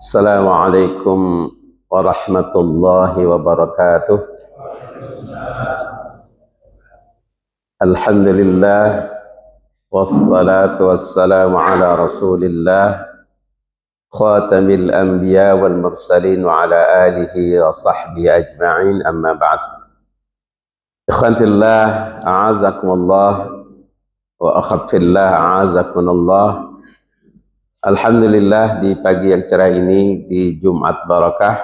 Assalamualaikum warahmatullahi wabarakatuh. Alhamdulillah wassalatu wassalamu ala Rasulillah khatamil anbiya wal mursalin wa ala alihi wa sahbihi ajma'in, amma ba'd. Ikhwanillah, a'azakumullah wa akhwatfillah, a'azakumullah. Alhamdulillah, di pagi yang cerah ini, di Jumat Barakah,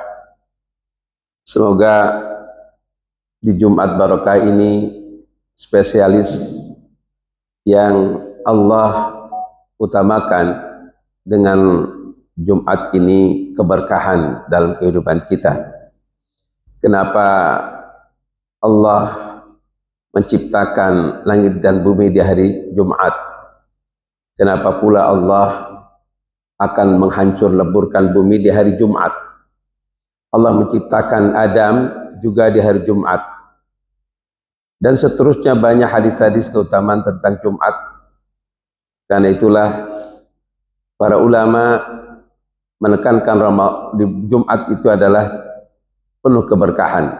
semoga di Jumat Barakah ini spesialis yang Allah utamakan dengan Jumat ini keberkahan dalam kehidupan kita. Kenapa Allah menciptakan langit dan bumi di hari Jumat? Kenapa pula Allah akan menghancur leburkan bumi di hari Jumat? Allah menciptakan Adam juga di hari Jumat. Dan seterusnya banyak hadis-hadis keutamaan tentang Jumat. Karena itulah para ulama menekankan di Jumat itu adalah penuh keberkahan.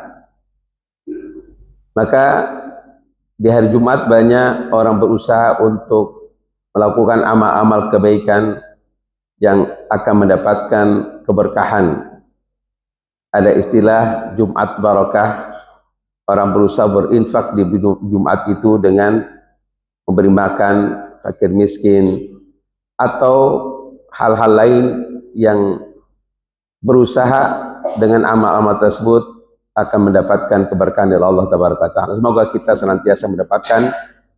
Maka di hari Jumat banyak orang berusaha untuk melakukan amal-amal kebaikan yang akan mendapatkan keberkahan. Ada istilah Jumat Barakah. Orang berusaha berinfak di Jumat itu dengan memberi makan fakir miskin atau hal-hal lain yang berusaha dengan amal-amal tersebut akan mendapatkan keberkahan dari Allah Tabaraka Ta'ala. Semoga kita senantiasa mendapatkan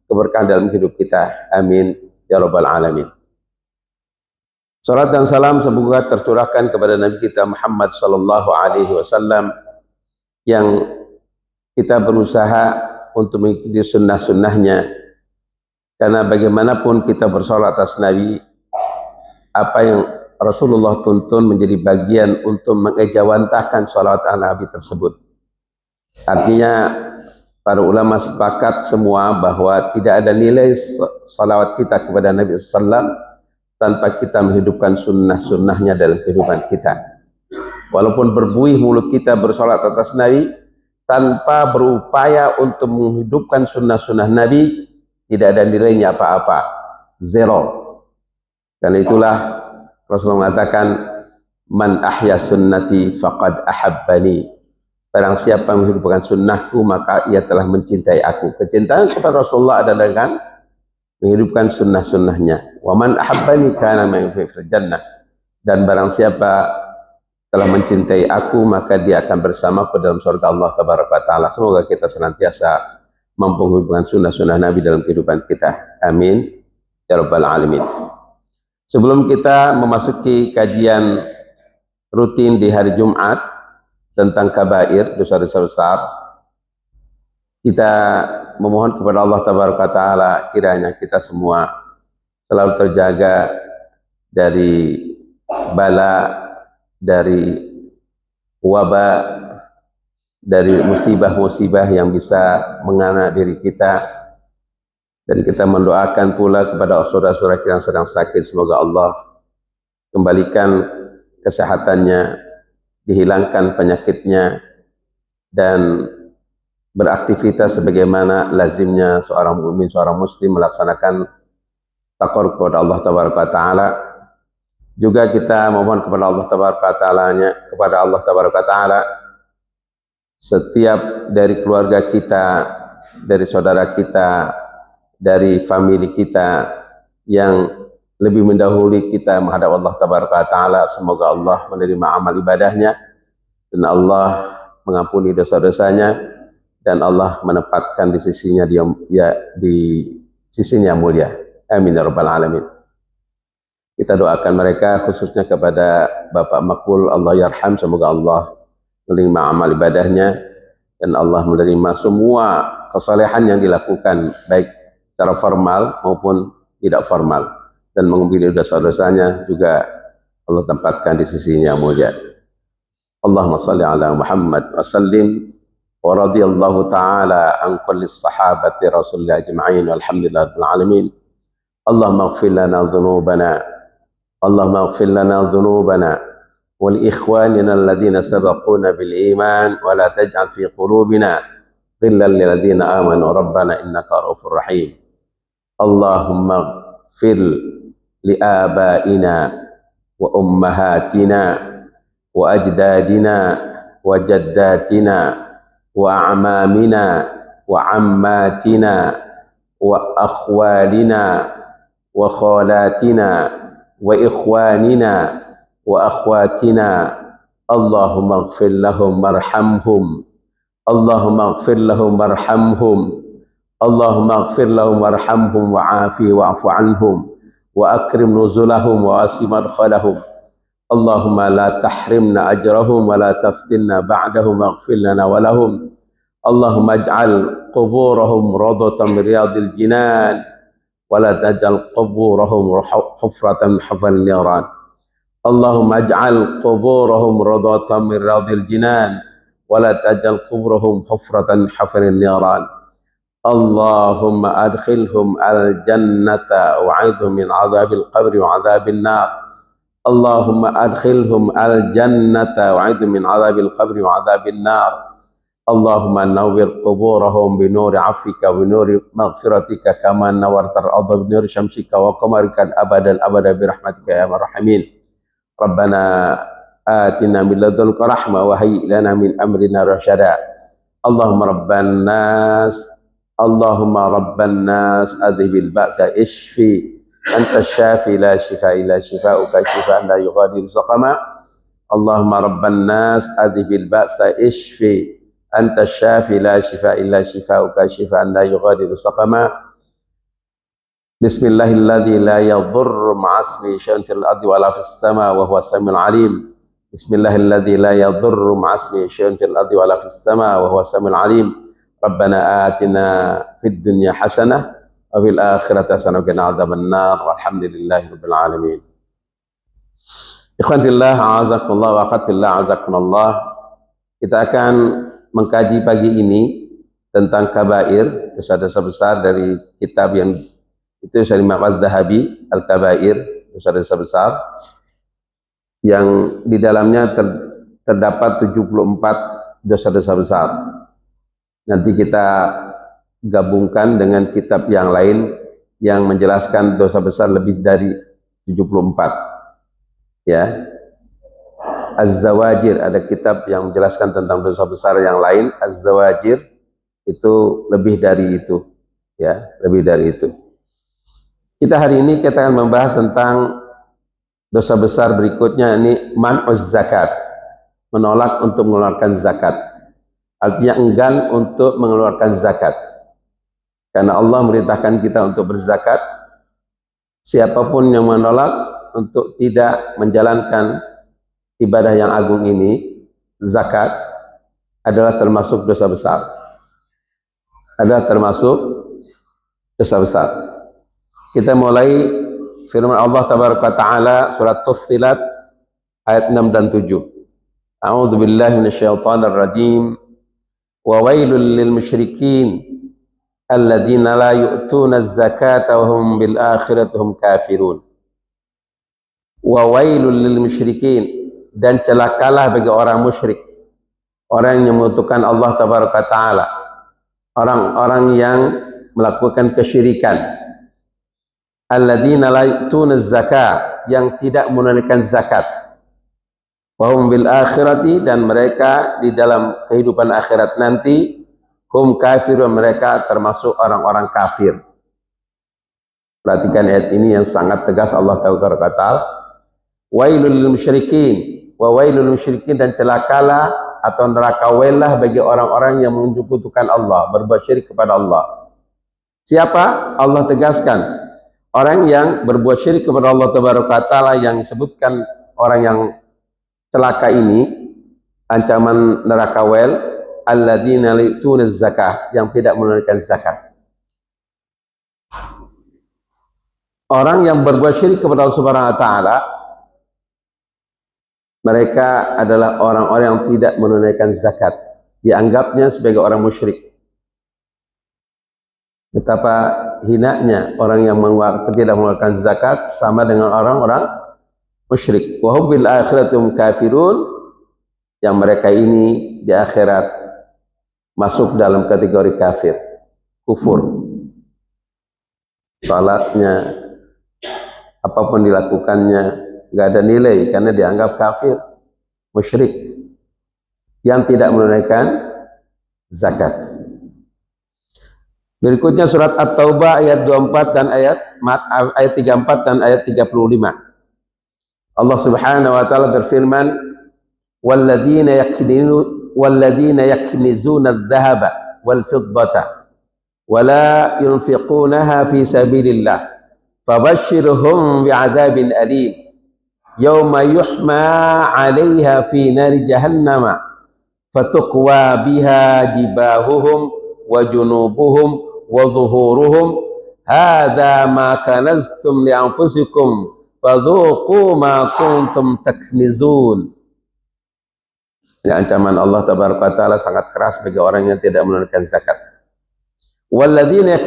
keberkahan dalam hidup kita. Amin ya rabbal alamin. Salat dan salam semoga tercurahkan kepada Nabi kita Muhammad sallallahu alaihi wasallam yang kita berusaha untuk mengikuti sunnah-sunnahnya, karena bagaimanapun kita bersolat atas Nabi, apa yang Rasulullah tuntun menjadi bagian untuk mengejawantahkan salat Nabi tersebut. Artinya para ulama sepakat semua bahwa tidak ada nilai salawat kita kepada Nabi sallallahu tanpa kita menghidupkan sunnah-sunnahnya dalam kehidupan kita. Walaupun berbuih mulut kita bersolat atas Nabi, tanpa berupaya untuk menghidupkan sunnah-sunnah Nabi, tidak ada nilainya apa-apa. Zero. Karena itulah Rasulullah mengatakan, man ahya sunnati faqad ahabbani. Barang siapa menghidupkan sunnahku, maka ia telah mencintai aku. Kecintaan kepada Rasulullah adalah dengan menghidupkan sunnah-sunnahnya. Wa man ahabbani kana ma'ahu fil jannah. Dan barang siapa telah mencintai aku, maka dia akan bersamaku dalam surga Allah Tabaraka Ta'ala. Semoga kita senantiasa mampu menghidupkan sunnah-sunnah Nabi dalam kehidupan kita. Amin ya rabbal alamin. Sebelum kita memasuki kajian rutin di hari Jumat tentang kabair, dosa-dosa besar, kita memohon kepada Allah Tabaraka Ta'ala kiranya kita semua selalu terjaga dari bala, dari wabah, dari musibah-musibah yang bisa mengena diri kita. Dan kita mendoakan pula kepada saudara-saudara kita yang sedang sakit, semoga Allah kembalikan kesehatannya, dihilangkan penyakitnya, dan beraktivitas sebagaimana lazimnya seorang mukmin, seorang muslim melaksanakan taqarrub kepada Allah Tabaraka Ta'ala. Juga kita memohon kepada Allah Tabaraka Ta'ala setiap dari keluarga kita, dari saudara kita, dari famili kita yang lebih mendahului kita menghadap Allah Tabaraka Ta'ala, semoga Allah menerima amal ibadahnya dan Allah mengampuni dosa-dosanya dan Allah menempatkan di sisinya di sisinya yang mulia. Amin ya rabbal alamin. Kita doakan mereka, khususnya kepada Bapak Makbul, Allah yarham, semoga Allah menerima amal ibadahnya dan Allah menerima semua kesalehan yang dilakukan baik secara formal maupun tidak formal, dan mengampuni dosa-dosanya juga Allah tempatkan di sisinya yang mulia. Allahumma salli ala Muhammad wa sallim. ورضي الله تعالى عن كل الصحابة رسول الله أجمعين والحمد لله رب العالمين. اللهم اغفر لنا ذنوبنا اللهم اغفر لنا ذنوبنا ولإخواننا الذين سبقونا بالإيمان ولا تجعل في قلوبنا غلا للذين آمنوا ربنا إنك رؤوف رحيم. اللهم اغفر لآبائنا وأمهاتنا وأجدادنا وجداتنا وأعمامنا وعماتنا وأخوالنا وخالاتنا وإخواننا وأخواتنا اللهم اغفر لهم وارحمهم اللهم اغفر لهم وارحمهم اللهم اغفر لهم وارحمهم وعافي واعف عنهم وأكرم نزلهم ووسع مدخلهم اللهم لا تحرمنا أجرهم ولا تفتنا بعدهم واغفر لنا ولهم اللهم اجعل قبورهم روضة من رياض الجنان ولا تجعل قبورهم حفرة من حفر النيران اللهم اجعل قبورهم روضة من رياض الجنان ولا تجعل قبورهم حفرة من حفر النيران اللهم أدخلهم الجنة وعذهم من عذاب القبر وعذاب النار اللهم أدخلهم الجنة وعذهم من عذاب القبر وعذاب النار اللهم نور قبورهم بنور عفوك ونور مغفرتك كما نورت الأرض بنور شمسك وقمرك أبدا أبدا برحمتك يا الراحمين ربنا آتنا من لدنك رحمة وهيئ لنا من أمرنا رشدا اللهم رب الناس أذهب البأس اشفي أنت الشافي لا شفاء إلا شفاؤك شفاء لا يغادر سقما اللهم رب الناس أذهب البأس اشفي أنت الشافي لا شفاء إلا شفاؤك شفاء لا يغادر سقما بسم الله الذي لا يضر مع اسمه شيء في الأرض ولا في السماء وهو السميع العليم بسم الله الذي لا يضر مع اسمه شيء في الأرض ولا في السماء وهو السميع العليم ربنا آتنا في الدنيا حسنة وفي الآخرة حسنة وقنا عذاب النار والحمد لله رب العالمين. Ikhwan fillah, a'azakumullah wa aqatillah, a'azakumullah. Kita akan mengkaji pagi ini tentang kabair, dosa-dosa besar dari kitab yang itu dari Imam Az-Zahabi, Al-Kabair, dosa-dosa besar, yang di dalamnya terdapat 74 dosa-dosa besar. Nanti kita gabungkan dengan kitab yang lain yang menjelaskan dosa besar lebih dari 74. Ya. Az-Zawajir, ada kitab yang menjelaskan tentang dosa besar yang lain. Az-Zawajir itu lebih dari itu. Ya, lebih dari itu. Kita hari ini kita akan membahas tentang dosa besar berikutnya, ini man'uz zakat, menolak untuk mengeluarkan zakat. Artinya enggan untuk mengeluarkan zakat. Karena Allah merintahkan kita untuk berzakat. Siapapun yang menolak untuk tidak menjalankan ibadah yang agung ini, zakat, adalah termasuk dosa besar. Adalah termasuk dosa besar. Kita mulai firman Allah Tabaraka Ta'ala surat Fussilat ayat 6 dan 7. A'udzu billahi minasyaitonir rajim. Wa wailul lil musyrikin alladzina la yu'tuna az-zakata wa hum bil akhirati hum kafirun. Wa wailul lil musyrikin, dan celakalah bagi orang musyrik, orang yang menyekutukan Allah Tabaraka Ta'ala, orang-orang yang melakukan kesyirikan. Alladzina la yu'tuna az-zakata, yang tidak menunaikan zakat. Wa hum bil akhirati, dan mereka di dalam kehidupan akhirat nanti hum kafirun, mereka termasuk orang-orang kafir. Perhatikan ayat ini yang sangat tegas. Allah Ta'ala, wailul lil musyrikin, wa wailul musyrikin, dan celakalah atau neraka welah bagi orang-orang yang menyekutukan Allah, berbuat syirik kepada Allah. Siapa? Allah tegaskan, orang yang berbuat syirik kepada Allah Ta'ala, yang disebutkan orang yang celaka ini, ancaman neraka wel, alladzina la yu'tuna zakah, yang tidak menunaikan zakat. Orang yang berbuat syirik kepada Allah Subhanahu wa taala, mereka adalah orang-orang yang tidak menunaikan zakat, dianggapnya sebagai orang musyrik. Betapa hinanya orang yang tidak mengeluarkan zakat, sama dengan orang-orang musyrik. Wa hum bil akhirati hum kafirun, yang mereka ini di akhirat masuk dalam kategori kafir, kufur. Salatnya, apapun dilakukannya nggak ada nilai karena dianggap kafir, musyrik yang tidak menunaikan zakat. Berikutnya surat At-Taubah ayat 24 dan ayat 34 dan ayat 35. Allah Subhanahu wa taala berfirman, walladzina yaknizuna adh-dhahaba wal fiddata wa la yunfiqunaha fi sabilillah fabashshirhum bi'adzabin alim yawma yuhma 'alaiha fi nari jahannama fatuqwa biha jibahuhum wa junubuhum wa dhuhuruhum hadza ma kanaztum li anfusikum fadhuqu ma kuntum taknizun. Ini ancaman Allah tabaraka taala sangat keras bagi orang yang tidak menunaikan zakat. Walladzina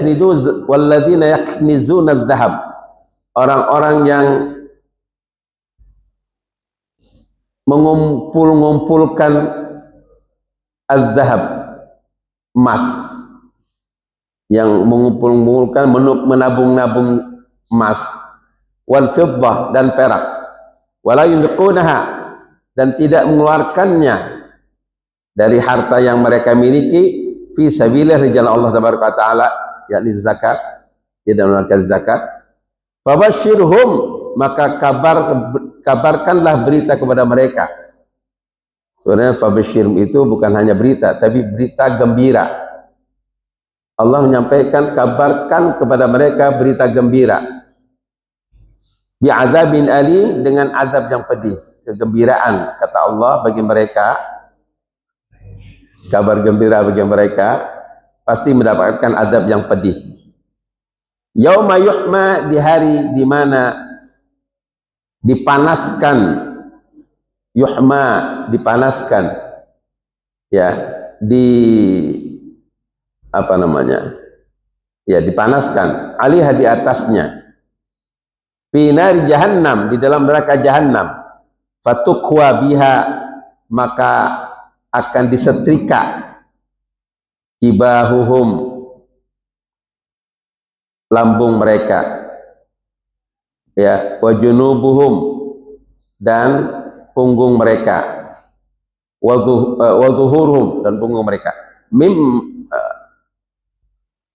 yaknizuna adh-dhahab, orang-orang yang mengumpulkan adh-dhahab, emas, yang mengumpulkan, menabung-nabung emas, wal fiddah, dan perak, wala yunfiqunaha, dan tidak mengeluarkannya dari harta yang mereka miliki fi sabilillah di jalan Allah tabaraka taala, yakni zakat, tidak menunaikan zakat. Fabashshirhum, maka kabarkanlah berita kepada mereka. Sebenarnya fabashshirhum itu bukan hanya berita, tapi berita gembira. Allah menyampaikan kabarkan kepada mereka berita gembira. Bi'adzabin alim, dengan azab yang pedih. Kegembiraan, kata Allah, bagi mereka, kabar gembira bagi mereka, pasti mendapatkan azab yang pedih. Yauma yuhma, di hari di mana dipanaskan, yuhma, dipanaskan, ya, dipanaskan, alihah, di atasnya, fi nari jahannam, di dalam neraka jahannam, fatuqwa biha, maka akan disetrika, jibahuhum, lambung mereka, ya, wa junubuhum, dan punggung mereka, wa zuhuruhum, dan punggung mereka.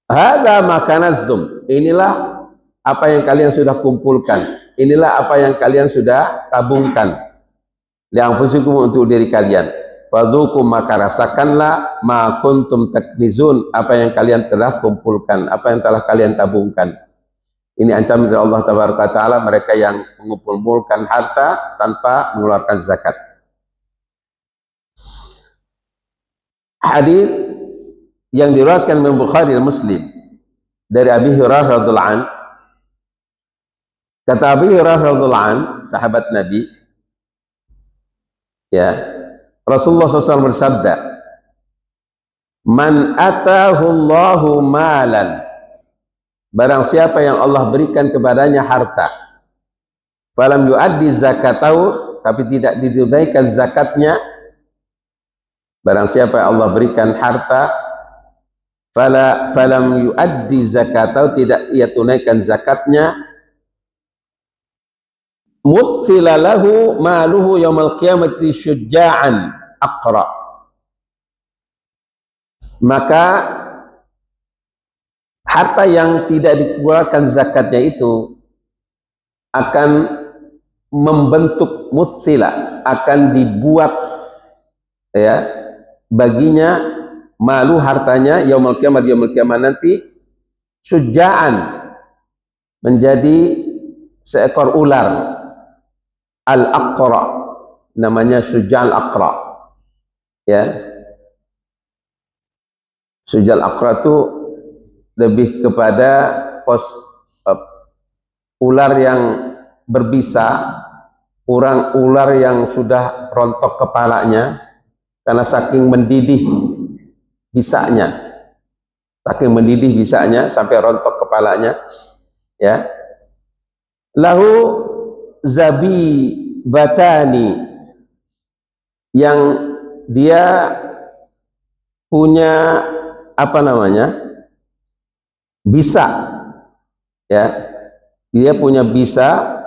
Hadza ma kanaztum, inilah apa yang kalian sudah kumpulkan, inilah apa yang kalian sudah tabungkan, li'anfusikum, untuk diri kalian. Fadzuqu, maka rasakanlah, ma kuntum taknizun, apa yang kalian telah kumpulkan, apa yang telah kalian tabungkan. Ini ancaman dari Allah tabaraka taala mereka yang mengumpulkan harta tanpa mengeluarkan zakat. Hadis yang diriwayatkan oleh Bukhari dan Muslim dari Abi Hurairah radhiyallahu anhu, kata Abi Hurairah radhiyallahu anhu, sahabat Nabi, ya, Rasulullah SAW bersabda, man atahu Allahu malan, barang siapa yang Allah berikan kepadanya harta, falam yuaddi zakatahu, tapi tidak ditunaikan zakatnya, barang siapa yang Allah berikan harta, falam yuaddi zakatahu, tidak ia tunaikan zakatnya, muthila lahu maluhu yaumal qiyamati syuja'an aqra, maka harta yang tidak dikeluarkan zakatnya itu akan membentuk muthila, akan dibuat, ya, baginya malu, hartanya, yaumul qiyamah nanti, syuja'an, menjadi seekor ular, al-aqra, namanya Sujal Aqra, ya. Sujal Aqra itu lebih kepada ular yang berbisa, ular yang sudah rontok kepalanya karena saking mendidih bisanya, sampai rontok kepalanya, ya. Lahu zabibatani, yang dia punya apa namanya, bisa, ya, dia punya bisa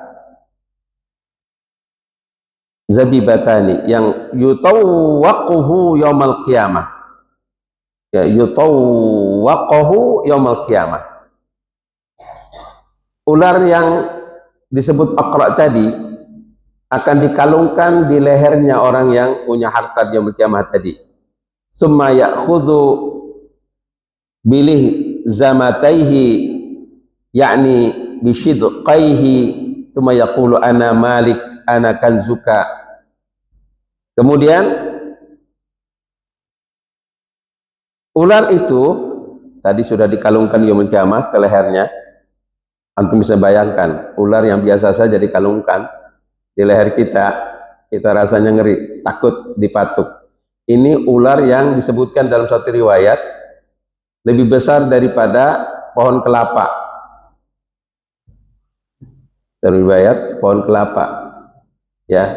zabibatani yang yutawwaquhu yaumal qiyamah, ya, yutawwaquhu yaumal qiyamah. Ular yang disebut Aqra tadi akan dikalungkan di lehernya orang yang punya harta di yaumul qiyamah tadi. Summa ya'khudhu bilih zamataihi, yakni bisyidqaihi, summa yaqulu ana malik ana kanzuka. Kemudian ular itu tadi sudah dikalungkan yaumul qiyamah ke lehernya. Antum bisa bayangkan, ular yang biasa saja dikalungkan di leher kita, kita rasanya ngeri, takut dipatuk. Ini ular yang disebutkan dalam satu riwayat lebih besar daripada pohon kelapa. Dalam riwayat pohon kelapa, ya,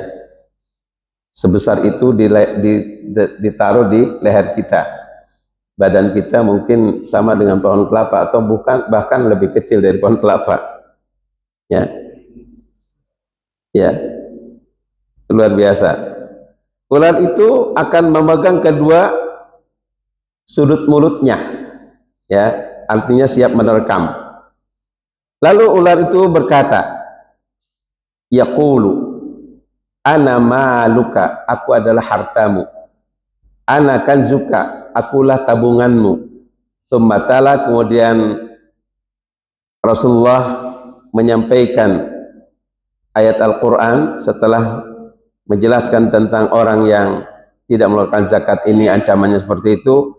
sebesar itu ditaruh di leher kita. Badan kita mungkin sama dengan pohon kelapa atau bukan, bahkan lebih kecil dari pohon kelapa, ya, ya, luar biasa. Ular itu akan memegang kedua sudut mulutnya, ya, artinya siap menerkam. Lalu ular itu berkata, yaqulu ana maluka, aku adalah hartamu, ana kanzuka, akulah tabunganmu. Summatala, kemudian Rasulullah menyampaikan ayat Al-Quran setelah menjelaskan tentang orang yang tidak mengeluarkan zakat ini, ancamannya seperti itu.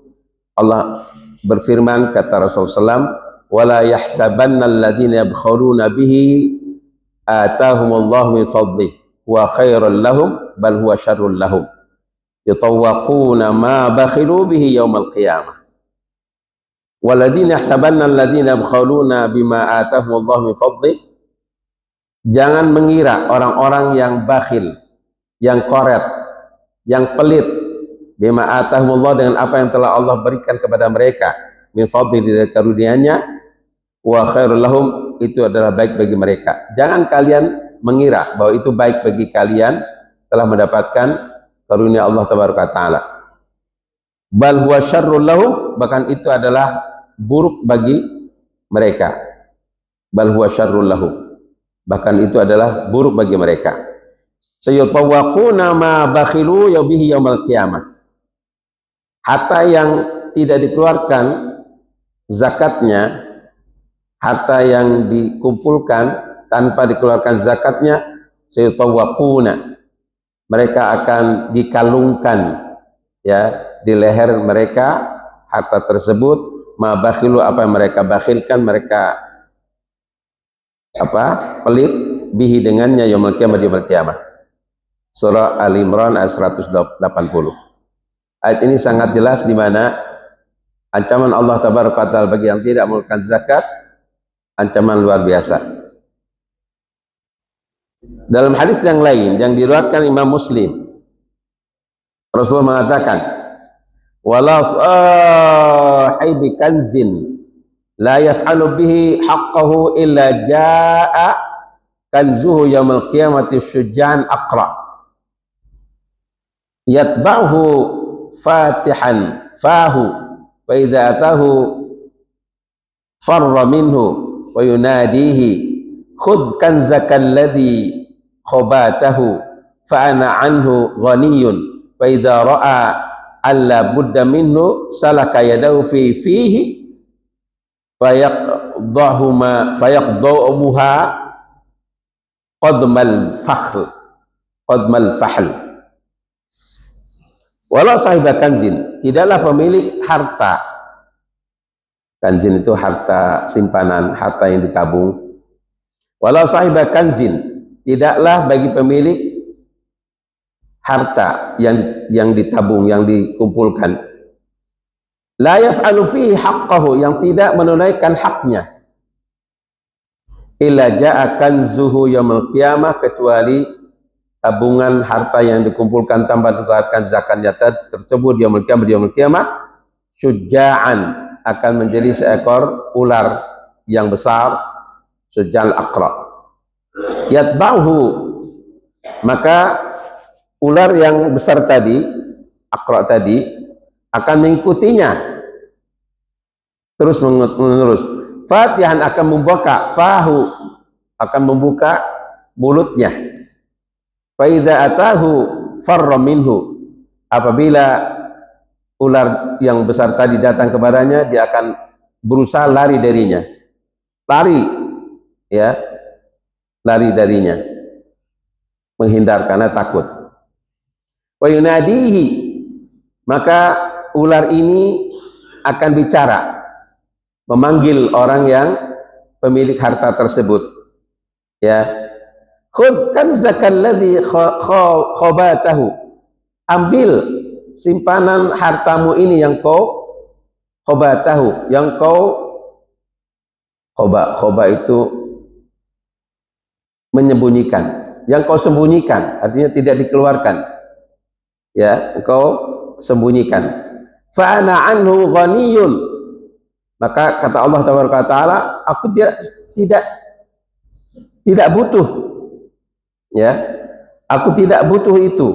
Allah berfirman, kata Rasulullah SAW, wala yahsabanna alladhina yabkhuluna bihi atahumullahu min fadlih wa khairul lahum bal huwa syarrul lahum yutawwaquna ma bakhilu bihi yaumal qiyamah waladzina yahsabanna alladhina yabkhuluna bima atahumullahu min fadlih. Jangan mengira orang-orang yang bakhil, yang koret, yang pelit, bima atahumullah, dengan apa yang telah Allah berikan kepada mereka, min fadli, dari karunia-Nya, wa khairul lahum, itu adalah baik bagi mereka. Jangan kalian mengira bahwa itu baik bagi kalian telah mendapatkan karunia Allah tabaraka taala. Bal huwa syarrul lahum, bahkan itu adalah buruk bagi mereka. Bal huwa syarrul lahum, bahkan itu adalah buruk bagi mereka. Sayutawwaquna ma bakhilu bihi yaumal qiyamah. Harta yang tidak dikeluarkan zakatnya, harta yang dikumpulkan tanpa dikeluarkan zakatnya, sayutawwaquna, mereka akan dikalungkan, ya, di leher mereka harta tersebut, ma bakhilu, apa yang mereka bakhilkan, mereka apa, pelit, bihi dengannya, yaumul qiyamah. Surah Al-Imran ayat 180. Ayat ini sangat jelas di mana ancaman Allah tabaraka taala bagi yang tidak mengeluarkan zakat, ancaman luar biasa. Dalam hadis yang lain yang diriwayatkan Imam Muslim, Rasulullah mengatakan, wala sahibi kanzin la yaf'alu bihi haqqahu illa jaa'a kanzuhu yaumil qiyamati syujjan aqra yatba'hu fatihan fahu fa idza atahu farra minhu wa yunadihi khudh kanzaka alladhi khabatahu fa ana anhu ghaniyun fa idza ra'a alla budda minhu salaka yadahu fihi fayaqdahuma qadmal fahl. Walau sahibah kanzin, tidaklah pemilik harta, kanzin itu harta simpanan, harta yang ditabung. Walau sahibah kanzin, tidaklah bagi pemilik harta yang ditabung, yang dikumpulkan, la yaf'alu fihi haqqahu, yang tidak menunaikan haknya, illa ja'a kanzuhu yaumil qiyamah, kecuali tabungan harta yang dikumpulkan tanpa dikeluarkan zakatnya tersebut di yaumil qiyamah syuja'an, akan menjadi seekor ular yang besar, syuja'al aqra, yatba'uhu, maka ular yang besar tadi, aqra tadi, akan mengikutinya terus menerus. Fatihan akan membuka fahu, akan membuka mulutnya. Fa idza atahu farra minhu, apabila ular yang besar tadi datang kepadanya, dia akan berusaha lari darinya. Lari, ya, lari darinya, menghindar karena takut. Wa yunadihi, maka ular ini akan bicara, memanggil orang yang pemilik harta tersebut, ya, khudh kanzakal ladzi khabatahu, ambil simpanan hartamu ini yang kau khabatahu, yang kau khoba itu menyembunyikan, yang kau sembunyikan, artinya tidak dikeluarkan, ya, engkau sembunyikan. Fa ana anhu ghaniyun, maka kata Allah Taala, aku tidak butuh, ya, aku tidak butuh itu,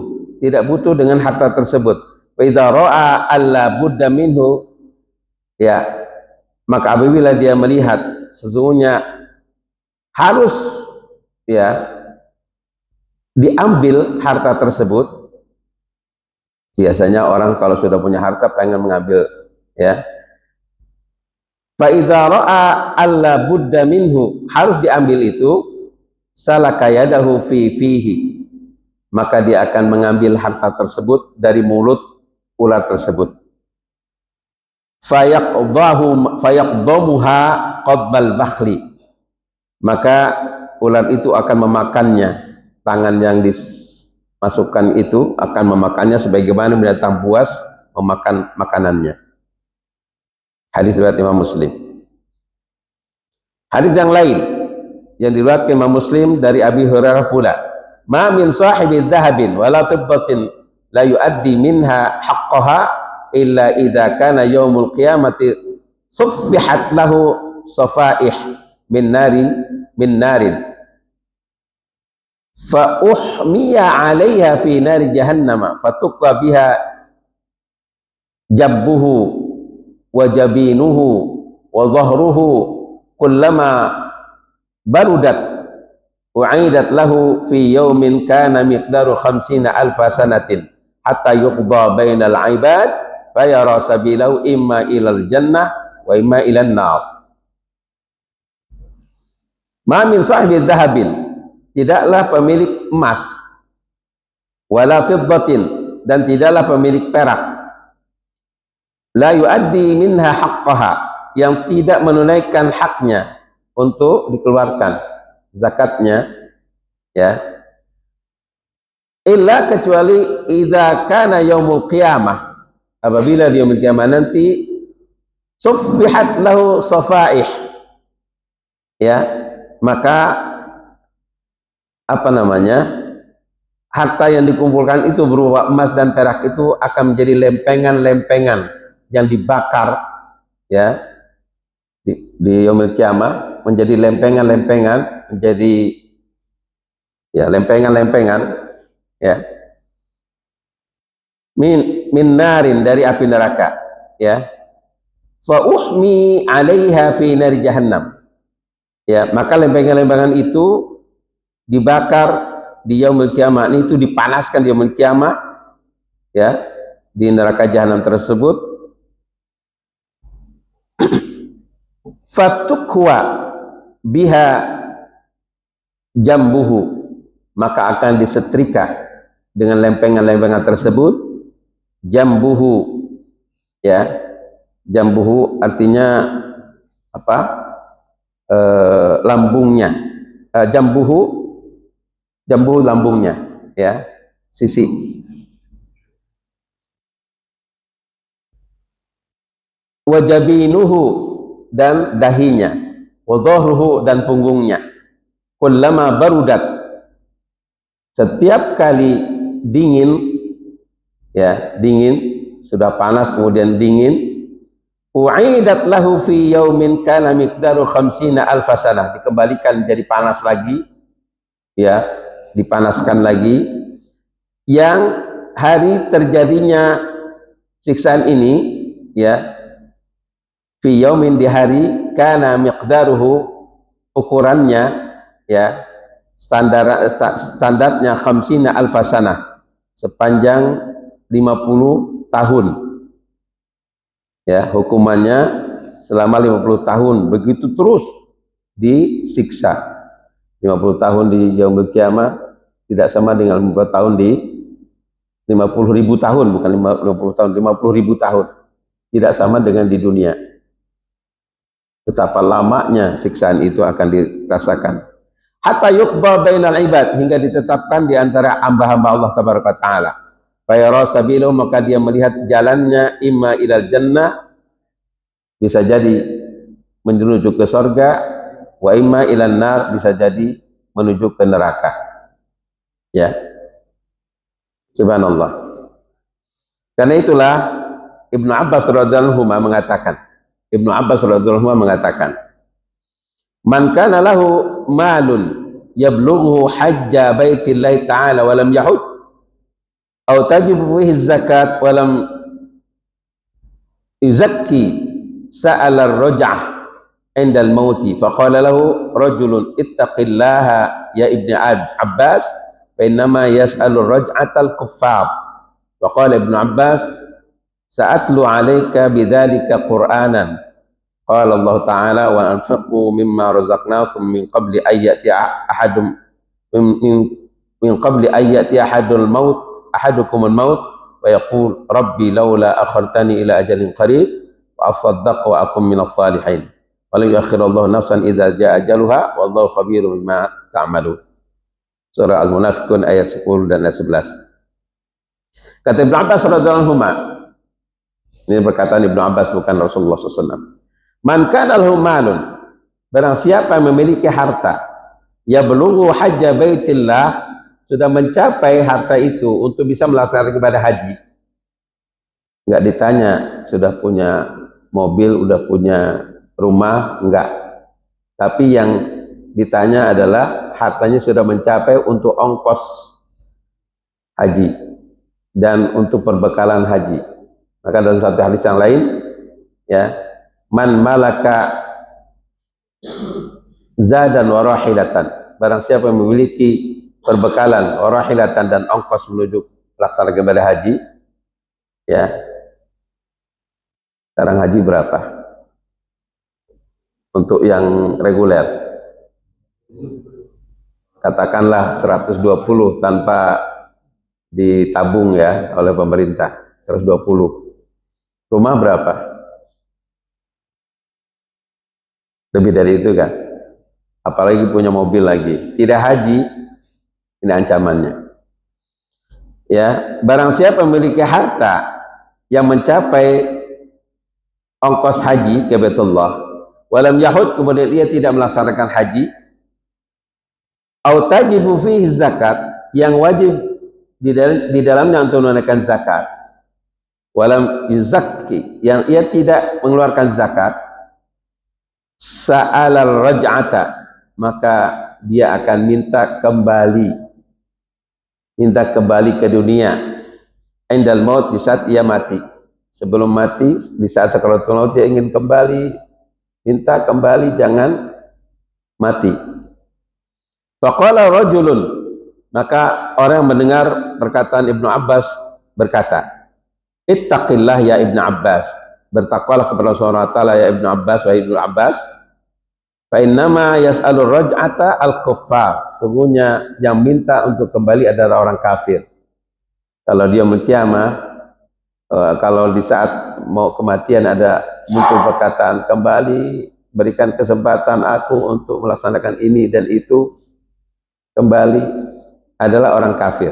tidak butuh dengan harta tersebut. Wa idza ra'a alla budda minhu, ya, maka apabila dia melihat sesungguhnya harus, ya, diambil harta tersebut. Biasanya orang kalau sudah punya harta pengen mengambil, ya. Fa idza ra'a alla budda minhu, harus diambil itu, salaka yadahu fihi, maka dia akan mengambil harta tersebut dari mulut ular tersebut. Fayaqdamuha qadbal bakhli, maka ular itu akan memakannya, tangan yang dimasukkan itu akan memakannya sebagaimana binatang buas memakan makanannya. Hadis riwayat Imam Muslim. Hadis yang lain yang diriwayatkan Imam Muslim dari Abi Hurairah pula, ma min sahibi dhahabin wala fiddatin la yuaddi minha haqqaha illa idza kana yaumul qiyamati suffihat lahu safaih min narin fa uhmiya 'alaiha fi nari jahannam fatukwa biha jabbuhu wa jabinuhu wa dhahruhu kullama barudat u'idat lahu fi yawmin kana miqdaru 50,000 sanatin hatta yuqda bainal ibad fayara sabilahu imma ilal jannah wa imma ilan nar. Ma min sahibi dhahabin, tidaklah pemilik emas, wala fiddatin, dan tidaklah pemilik perak, la yuaddi minha haqqaha, yang tidak menunaikan haknya untuk dikeluarkan zakatnya, ya, illa, kecuali idza kana yaumul qiyamah, apabila di yaumul qiyamah nanti, suffihat lahu safaih, ya, maka apa namanya, harta yang dikumpulkan itu berupa emas dan perak itu akan menjadi lempengan-lempengan yang dibakar, ya, di yaumul qiyamah, menjadi lempengan-lempengan, menjadi, ya, lempengan-lempengan, ya, min narin, dari api neraka, ya, fa uhmi 'alaiha fi nari jahannam, ya, maka lempengan-lempengan itu dibakar di yaumul qiyamah, itu dipanaskan di yaumul qiyamah, ya, di neraka jahanam tersebut. Fatukwa biha jambuhu, maka akan disetrika dengan lempengan-lempengan tersebut, jambuhu, ya, jambuhu artinya apa, lambungnya, jambuhu lambungnya, ya, sisi. Wajabinuhu, dan dahinya, wa dhahruhu, dan punggungnya, kullama barudat, setiap kali dingin, ya dingin, sudah panas kemudian dingin, u'idat lahu fi yaumin kana miqdaru 50 alfasanah, dikembalikan jadi panas lagi, ya dipanaskan lagi, yang hari terjadinya siksaan ini, ya fi yaumin, di hari, kana miqdaruhu, ukurannya, ya standarnya 50 alfasanah, sepanjang 50 tahun, ya hukumannya selama 50 tahun, begitu terus disiksa. 50 tahun di yaumul kiamah tidak sama dengan 50 tahun di 50.000 tahun, bukan 50 tahun, 50.000 tahun, tidak sama dengan di dunia. Betapa lamanya siksaan itu akan dirasakan. Hatta yuqda bainal ibad, hingga ditetapkan di antara hamba-hamba Allah tabaraka taala. Fa yara sabilu, maka dia melihat jalannya, imma ilal jannah, bisa jadi menuju ke surga, wa imma ilan nar, bisa jadi menuju ke neraka. Ya. Subhanallah. Karena itulah Ibnu Abbas radhiyallahu anhu mengatakan, man kana lahu malun yablughu hajja baitillahi ta'ala wa lam yahud, aw tajibu fihi zakat wa lam yuzakki, sa'ala ar-raj'ah inda al-mauti, faqala lahu rajulun ittaqillaha ya ibni Abbas, fa innama yas'alu ar-raj'atal kuffar. Wa qala Ibnu Abbas, sa'atlu 'alaika bidzalika Qur'anan. Qala Allah Ta'ala, wa anfiqu mimma razaqnakum min qabli ayyati ahadum min qabli ayyati ahadukumul maut wa yaqul rabbi laula akhartani ila ajalin qarib wa asaddaq wa akum minas salihin. Wa la yuakhirullahu nafsan idza jaa ajaluha wallahu khabirun bima ta'malun. Surah Al-Munafiqun ayat 10 dan ayat 11. Kata Ibnu Abbas radhiyallahu anhu, ini perkataan Ibnu Abbas, bukan Rasulullah SAW. Man kana lahu malun, barang siapa yang memiliki harta, ya belughu hajja baitillah, sudah mencapai harta itu untuk bisa melaksanakan ibadah haji. Enggak ditanya sudah punya mobil, udah punya rumah, enggak. Tapi yang ditanya adalah hartanya sudah mencapai untuk ongkos haji dan untuk perbekalan haji. Maka dalam satu hadis yang lain, ya, man malaka zadan wa rahilatan, barang siapa yang memiliki perbekalan, wa rahilatan, dan ongkos menuju melaksanakan ibadah haji, ya. Sekarang haji berapa? Untuk yang reguler, katakanlah 120 tanpa ditabung, ya, oleh pemerintah, 120. Rumah berapa? Lebih dari itu kan? Apalagi punya mobil lagi. Tidak haji, ini ancamannya. Ya, barang siapa memiliki harta yang mencapai ongkos haji ke Baitullah, walam yahud, kemudian ia tidak melaksanakan haji, au tajibu fihi zakat, yang wajib di dalamnya untuk menunaikan zakat, walam yuzakki, yang ia tidak mengeluarkan zakat, sa'alal raj'ata, maka dia akan minta kembali ke dunia, indal maut, di saat ia mati. Sebelum mati, di saat sakaratul maut, dia ingin kembali, minta kembali, jangan mati. Faqala rajulun, maka orang yang mendengar perkataan Ibnu Abbas berkata, ittaqillah ya Ibnu Abbas, bertakwalah kepada Allah Subhanahu wa taala ya Ibnu Abbas, wahai Ibnu Abbas, fa innama yas'alur raj'ata al-kuffar, sungguhnya yang minta untuk kembali adalah orang kafir. Kalau dia kiamah, kalau di saat mau kematian ada muncul perkataan kembali, berikan kesempatan aku untuk melaksanakan ini dan itu, kembali, adalah orang kafir.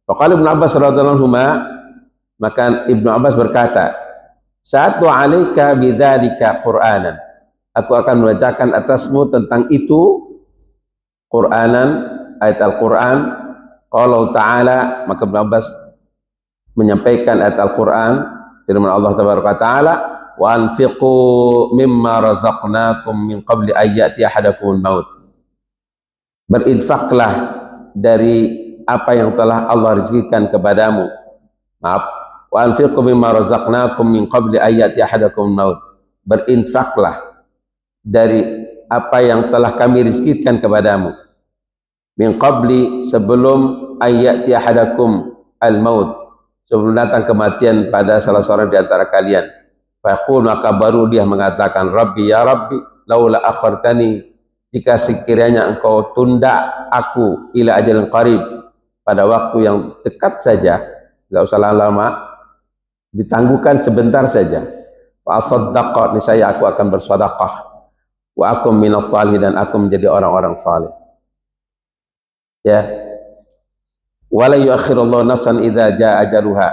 Faqala Ibnu Abbas radhiyallahu anhu, maka Ibnu Abbas berkata, sa'atu 'alaika bidzalika Qur'anan, aku akan membacakan atasmu tentang itu Qur'anan, ayat Al-Quran. Qala ta'ala, maka Ibnu Abbas menyampaikan ayat Al-Quran firman Allah tabaraka ta'ala, wa anfiqu mimma razaqnakum min qabli ayyati ahadakumul maut. Berinfaklah dari apa yang telah Allah rezekikan kepadamu. Maaf, wa anfiqu mimma razaqnakum min qabli ayyati ahadakumul maut. Berinfaklah dari apa yang telah kami rezekikan kepadamu. Min qabli, sebelum ayyati ahadakum al-maut, sebelum datang kematian pada salah seorang di antara kalian. Faqul, maka baru dia mengatakan, Rabbi ya Rabbi, laula akhartani, jika sekiranya engkau tunda aku ila ajalin qarib, pada waktu yang dekat saja, enggak usah lama-lama, ditangguhkan sebentar saja. Fa asaddaqa, niscaya aku akan bersedekah. Wa akum minas salihin, dan aku menjadi orang-orang saleh. Ya, wala yuakhirullahu nafsan idza jaa ajaluha.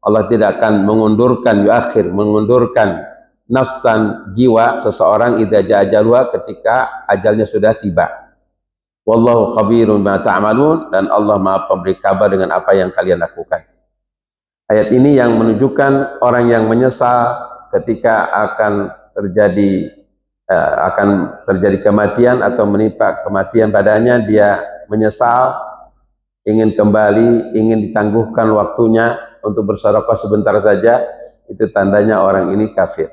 Allah tidak akan mengundurkan, mengundurkan nafsan, jiwa seseorang, idza jaa ajaluha, ketika ajalnya sudah tiba. Wallahu khabirun bima ta'malun, dan Allah Maha pemberi kabar dengan apa yang kalian lakukan. Ayat ini yang menunjukkan orang yang menyesal ketika akan terjadi kematian atau menimpa kematian padanya, dia menyesal, ingin kembali, ingin ditangguhkan waktunya untuk bersedekah sebentar saja, itu tandanya orang ini kafir.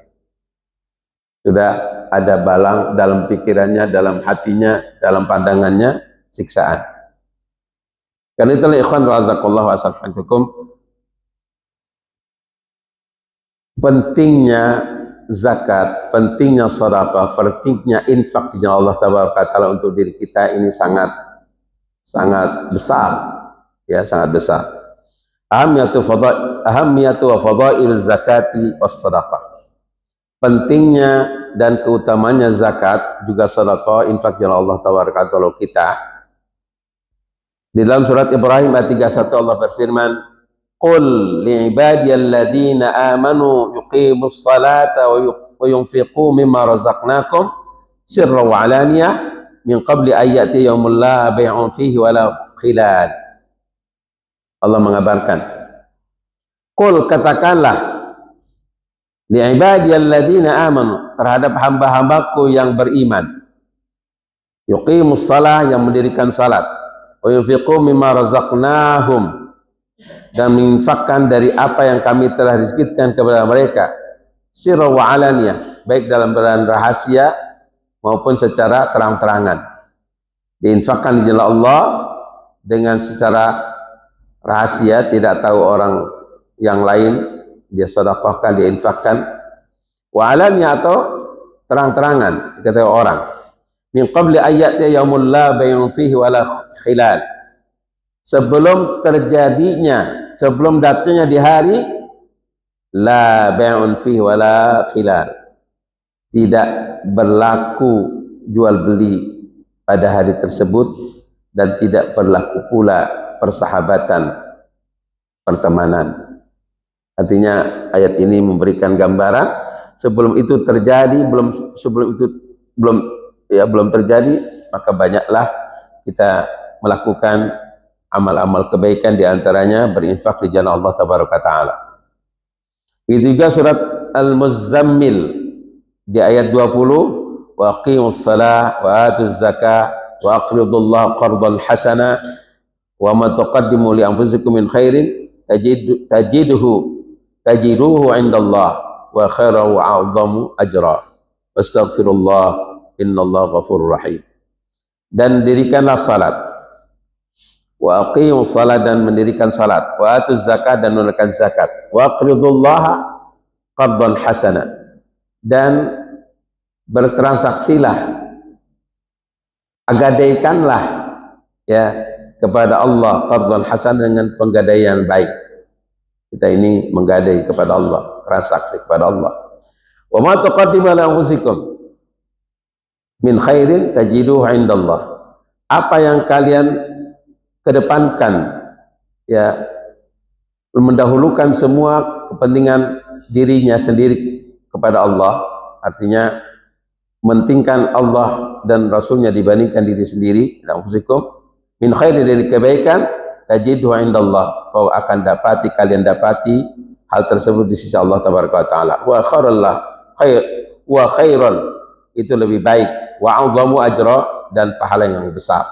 Sudah ada balang dalam pikirannya, dalam hatinya, dalam pandangannya, siksaan. Karena itulah ikhwan razakallahu asalamualaikum, pentingnya zakat, pentingnya sedekah, pentingnya infak di jalan Allah tabaraka taala untuk diri kita ini sangat besar, ya, sangat besar. Ahamiyatu wa fadail zakati was sadaqah. Pentingnya dan keutamanya zakat, juga sedekah, infak jalan Allah tabaraka taala kita. Di dalam surat Ibrahim ayat 31 Allah berfirman, qul li'ibadiyalladzina amanu yuqimus salata wa yunfiqu mimma razaqnakum sirran wa alaniyah min qabli ayyati yaumul la bai'un fihi wala khilal. Allah mengabarkan, qul, katakanlah, li'ibadiyalladzina amanu, terhadap hamba-hambaku yang beriman, yuqimus salah, yang mendirikan salat, wa yunfiqu mimma razaqnahum, dan menginfakkan dari apa yang kami telah rezekikan kepada mereka, sirra wa alaniyah, baik dalam keadaan rahasia maupun secara terang-terangan. Diinfakkan di jalan Allah dengan secara rahasia, tidak tahu orang yang lain, dia sedekahkan, dia infakkan. Wa alaniyah, atau terang-terangan, diketahui orang. Min qabli ayyati yaumul la bai'un fihi wala khilal, sebelum datangnya di hari la bai'un fihi wala khilal, tidak berlaku jual beli pada hari tersebut, dan tidak berlaku pula persahabatan, pertemanan. Artinya ayat ini memberikan gambaran sebelum itu terjadi, belum terjadi, maka banyaklah kita melakukan amal-amal kebaikan, diantaranya berinfak di jalan Allah tabaraka taala. Begitu juga surat Al-Muzammil di ayat 20, wa aqimus salah wa atuz zakah wa aqridullaha qardan hasana wa ma taqaddimu li anfusikum min khairin tajiduhu indallah wa khairan wa a'zamu ajra wastaghfirullah innallaha ghafurur rahim. Dan dirikanlah salat, wa aqimus salat, dan mendirikan salat, wa atuz zakat, dan menunaikan zakat, wa aqridullaha qardan hasana, dan bertransaksilah, gadaikanlah, ya, kepada Allah qardan hasan, dengan penggadaian baik. Kita ini menggadai kepada Allah, transaksi kepada Allah. Wa ma taqaddimu li anfusikum min khairin tajiduhu indallah, apa yang kalian kedepankan, ya, mendahulukan semua kepentingan dirinya sendiri kepada Allah, artinya mementingkan Allah dan Rasulnya dibandingkan diri sendiri, anfusikum, min khairi, dari kebaikan, tajidu indallah, kau akan dapati, kalian dapati hal tersebut di sisi Allah tabaraka wa taala. Wa khairullah, wa khairun, itu lebih baik, wa a'zamu ajra, dan pahala yang besar.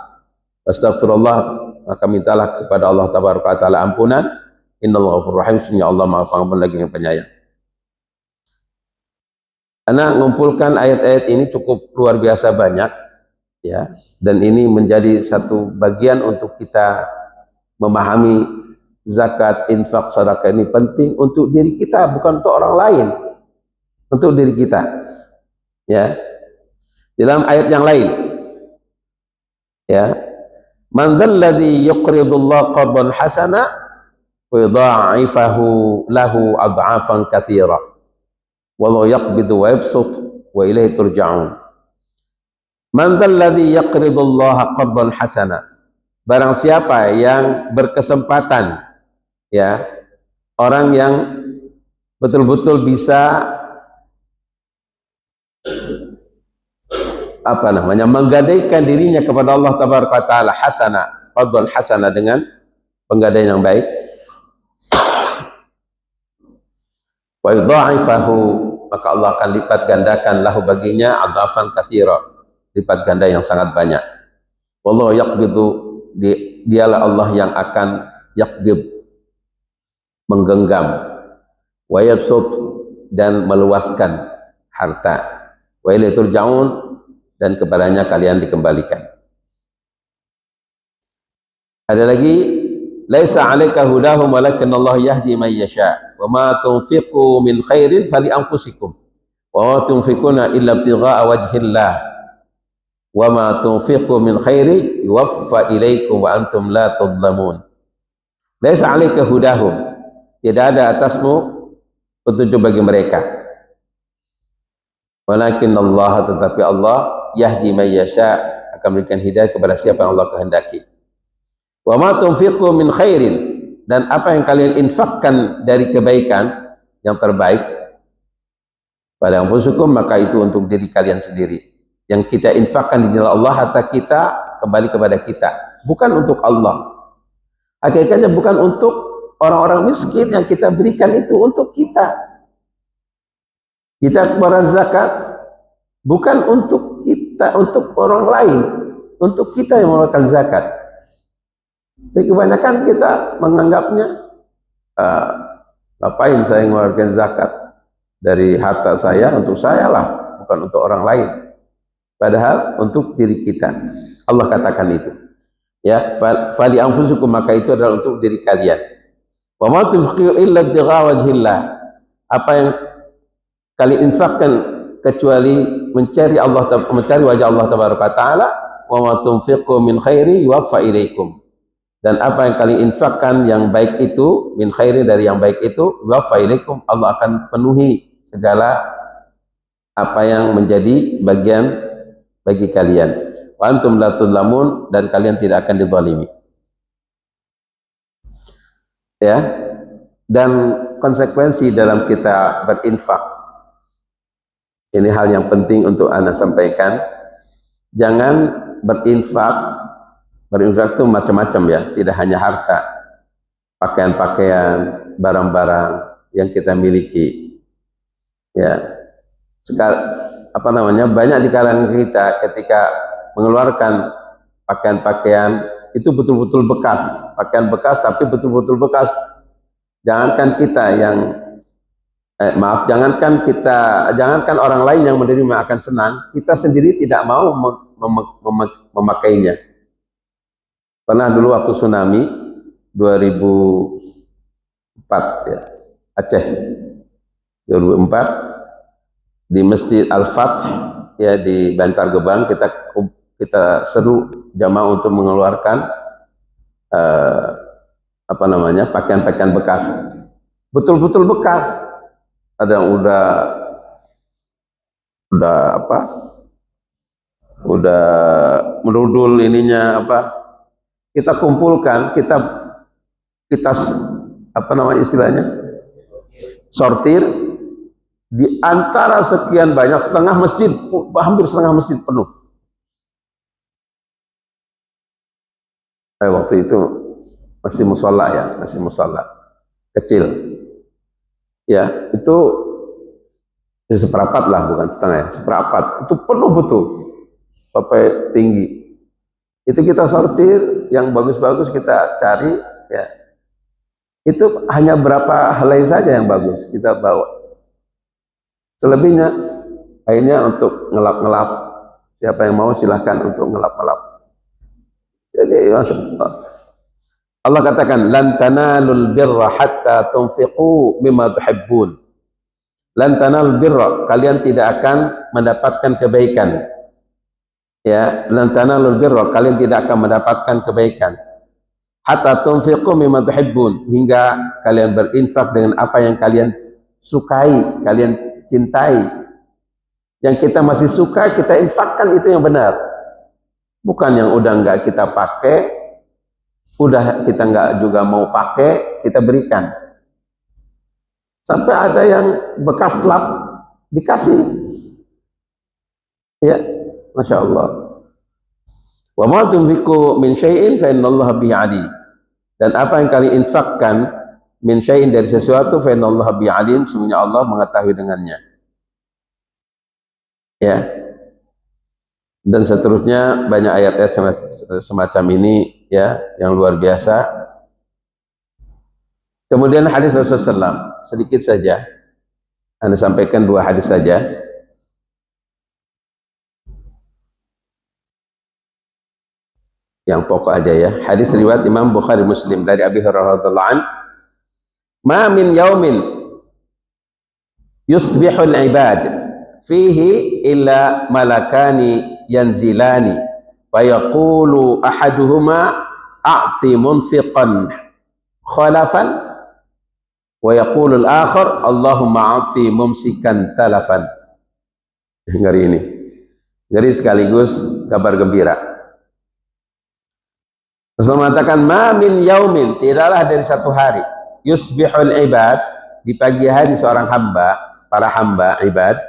Astagfirullah, maka mintalah kepada Allah tabaraka wa taala ampunan. Innallaha ghafurur rahim, sesungguhnya Allah Maha Pengampun lagi yang penyayang. Anak mengumpulkan ayat-ayat ini cukup luar biasa banyak, ya, dan ini menjadi satu bagian untuk kita memahami zakat, infak, sedekah ini penting untuk diri kita, bukan untuk orang lain, untuk diri kita. Ya, dalam ayat yang lain, ya, man dzalladzi yuqridullaha qardan hasana wa yudha'ifahu lahu ad'afan katsira wallahu yaqbidu wa yabsut wa ilaihi turja'un. Man dzalladzi yaqridullaha qardan hasana, barang siapa yang berkesempatan, ya, orang yang betul-betul bisa menggadaikan dirinya kepada Allah tabaraka taala, hasana, qardan hasana, dengan penggadaian yang baik, wa yudha'ifahu, maka Allah akan lipat gandakan lahu baginya adhafan katsira, lipat ganda yang sangat banyak. Wallahu yaqbidu, dialah Allah yang akan yaqbid, menggenggam, wa yabsut, dan meluaskan harta, wa ilaihi turja'un, dan kepadanya kalian dikembalikan. Ada lagi, laisa 'alaika hudahum walakinallahu yahdi man yasha wa ma tunfiqu min khairin fali anfusikum wa ma tunfiquna illa ibtigha'a wajhillah wa ma tunfiqu min khairi yuwaffa ilaikum wa antum la tudlamun. Laisa 'alaika hudahum, tidak ada atasmu petunjuk bagi mereka, walakinallah, tetapi Allah, yahdi man yasha, akan memberikan hidayah kepada siapa yang Allah kehendaki. Wa ma tunfiqu min khairin, dan apa yang kalian infakkan dari kebaikan yang terbaik, pada anfusukum, maka itu untuk diri kalian sendiri. Yang kita infakkan di jalan Allah, harta kita kembali kepada kita, bukan untuk Allah. Hakikatnya bukan untuk orang-orang miskin yang kita berikan, itu untuk kita. Kita keluar zakat bukan untuk kita, untuk orang lain, untuk kita yang mengeluarkan zakat. Tapi kebanyakan kita menganggapnya, ngapain saya mengeluarkan zakat dari harta saya, untuk saya lah, bukan untuk orang lain. Padahal untuk diri kita. Allah katakan itu. Ya, fali anfusukum, maka itu adalah untuk diri kalian. Wa ma tunfiqu illa ibtigha'a wajhillah, apa yang kalian infakkan kecuali mencari Allah, mencari wajah Allah tabaraka taala. Wa ma tunfiqu min khairi yuwaffa ilaikum, dan apa yang kalian infakkan yang baik itu, min khairi, dari yang baik itu, yuwaffa ilaikum, Allah akan penuhi segala apa yang menjadi bagian bagi kalian. Wa antum la tudlamun, dan kalian tidak akan dizalimi. Ya, dan konsekuensi dalam kita berinfak, ini hal yang penting untuk Anda sampaikan. Jangan berinfak itu macam-macam, ya, tidak hanya harta, pakaian-pakaian, barang-barang yang kita miliki. Ya, banyak di kalangan kita ketika mengeluarkan pakaian-pakaian itu betul-betul bekas, pakaian bekas, tapi betul-betul bekas. Jangankan kita yang jangankan orang lain yang menerima akan senang, kita sendiri tidak mau memakainya. Pernah dulu waktu tsunami 2004, ya, Aceh, 2004, di Masjid Al-Fath, ya, di Bantar Gebang, kita seru jamaah untuk mengeluarkan pakaian-pakaian bekas, betul-betul bekas. Ada yang udah merudul ininya, kita kumpulkan, kita istilahnya sortir di antara sekian banyak, hampir setengah masjid penuh. waktu itu masih musola ya, masih musola kecil. Ya, itu ya seperempat lah, bukan setengah ya, seperempat. Itu penuh betul, sampai tinggi. Itu kita sortir, yang bagus-bagus kita cari, ya. Itu hanya berapa helai saja yang bagus kita bawa. Selebihnya akhirnya untuk ngelap-ngelap. Siapa yang mau silahkan untuk ngelap-ngelap. Jadi Masya Allah. Allah katakan, lan tanalul birra hatta tunfiqu mimma tuhibbun. Lan tanalul birra, kalian tidak akan mendapatkan kebaikan. Ya, lan tanalul birra, kalian tidak akan mendapatkan kebaikan. Hatta tunfiqu mimma tuhibbun, hingga kalian berinfak dengan apa yang kalian sukai, kalian cintai. Yang kita masih suka, kita infakkan, itu yang benar. Bukan yang udah enggak kita pakai, udah kita enggak juga mau pakai, kita berikan. Sampai ada yang bekas lap dikasih. Ya, Masya Allah. Wa ma tunfiqu min syai'in fa innallaha bihi alim. Dan apa yang kalian infakkan min syai'in dari sesuatu fa innallaha bihi alim, sesungguhnya Allah mengetahui dengannya. Ya. Dan seterusnya banyak ayat-ayat semacam ini ya, yang luar biasa. Kemudian hadis Rasulullah SAW, sedikit saja Anda sampaikan 2 hadis saja. Yang pokok aja ya. Hadis riwayat Imam Bukhari Muslim dari Abi Hurairah radhiyallahu an, "Ma min yaumin yusbihul ibad fihi illa malakani yanzilani wa yaqulu ahaduhuma a'ti munfiqan khalafan wa yaqulu al-akhar Allahumma a'ti mumsikan talafan." Ngeri ini. Ngeri sekaligus kabar gembira. Rasul mengatakan, ma min yaumin, tidaklah dari satu hari, yusbihul ibad, di pagi hari seorang hamba, para hamba ibad.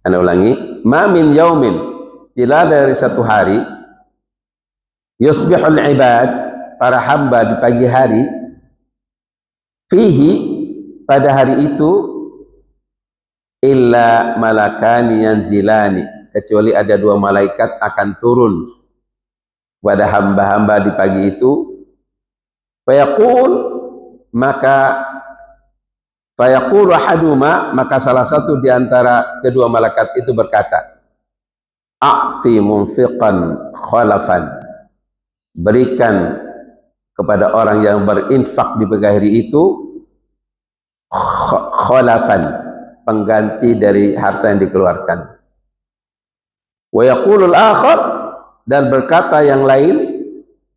Anda ulangi, ma min yaumin, tidaklah dari satu hari, yusbihul ibad, para hamba di pagi hari, fihi, pada hari itu, illa malakani yanzilani, kecuali ada 2 malaikat akan turun pada hamba-hamba di pagi itu. Fayaqul, maka fayaqulu ahaduma, maka salah satu di antara kedua malaikat itu berkata, a'ti munfiqan khalafan, berikan kepada orang yang berinfak di pagi hari itu khalafan, pengganti dari harta yang dikeluarkan. Wa yaqulul akhar, dan berkata yang lain,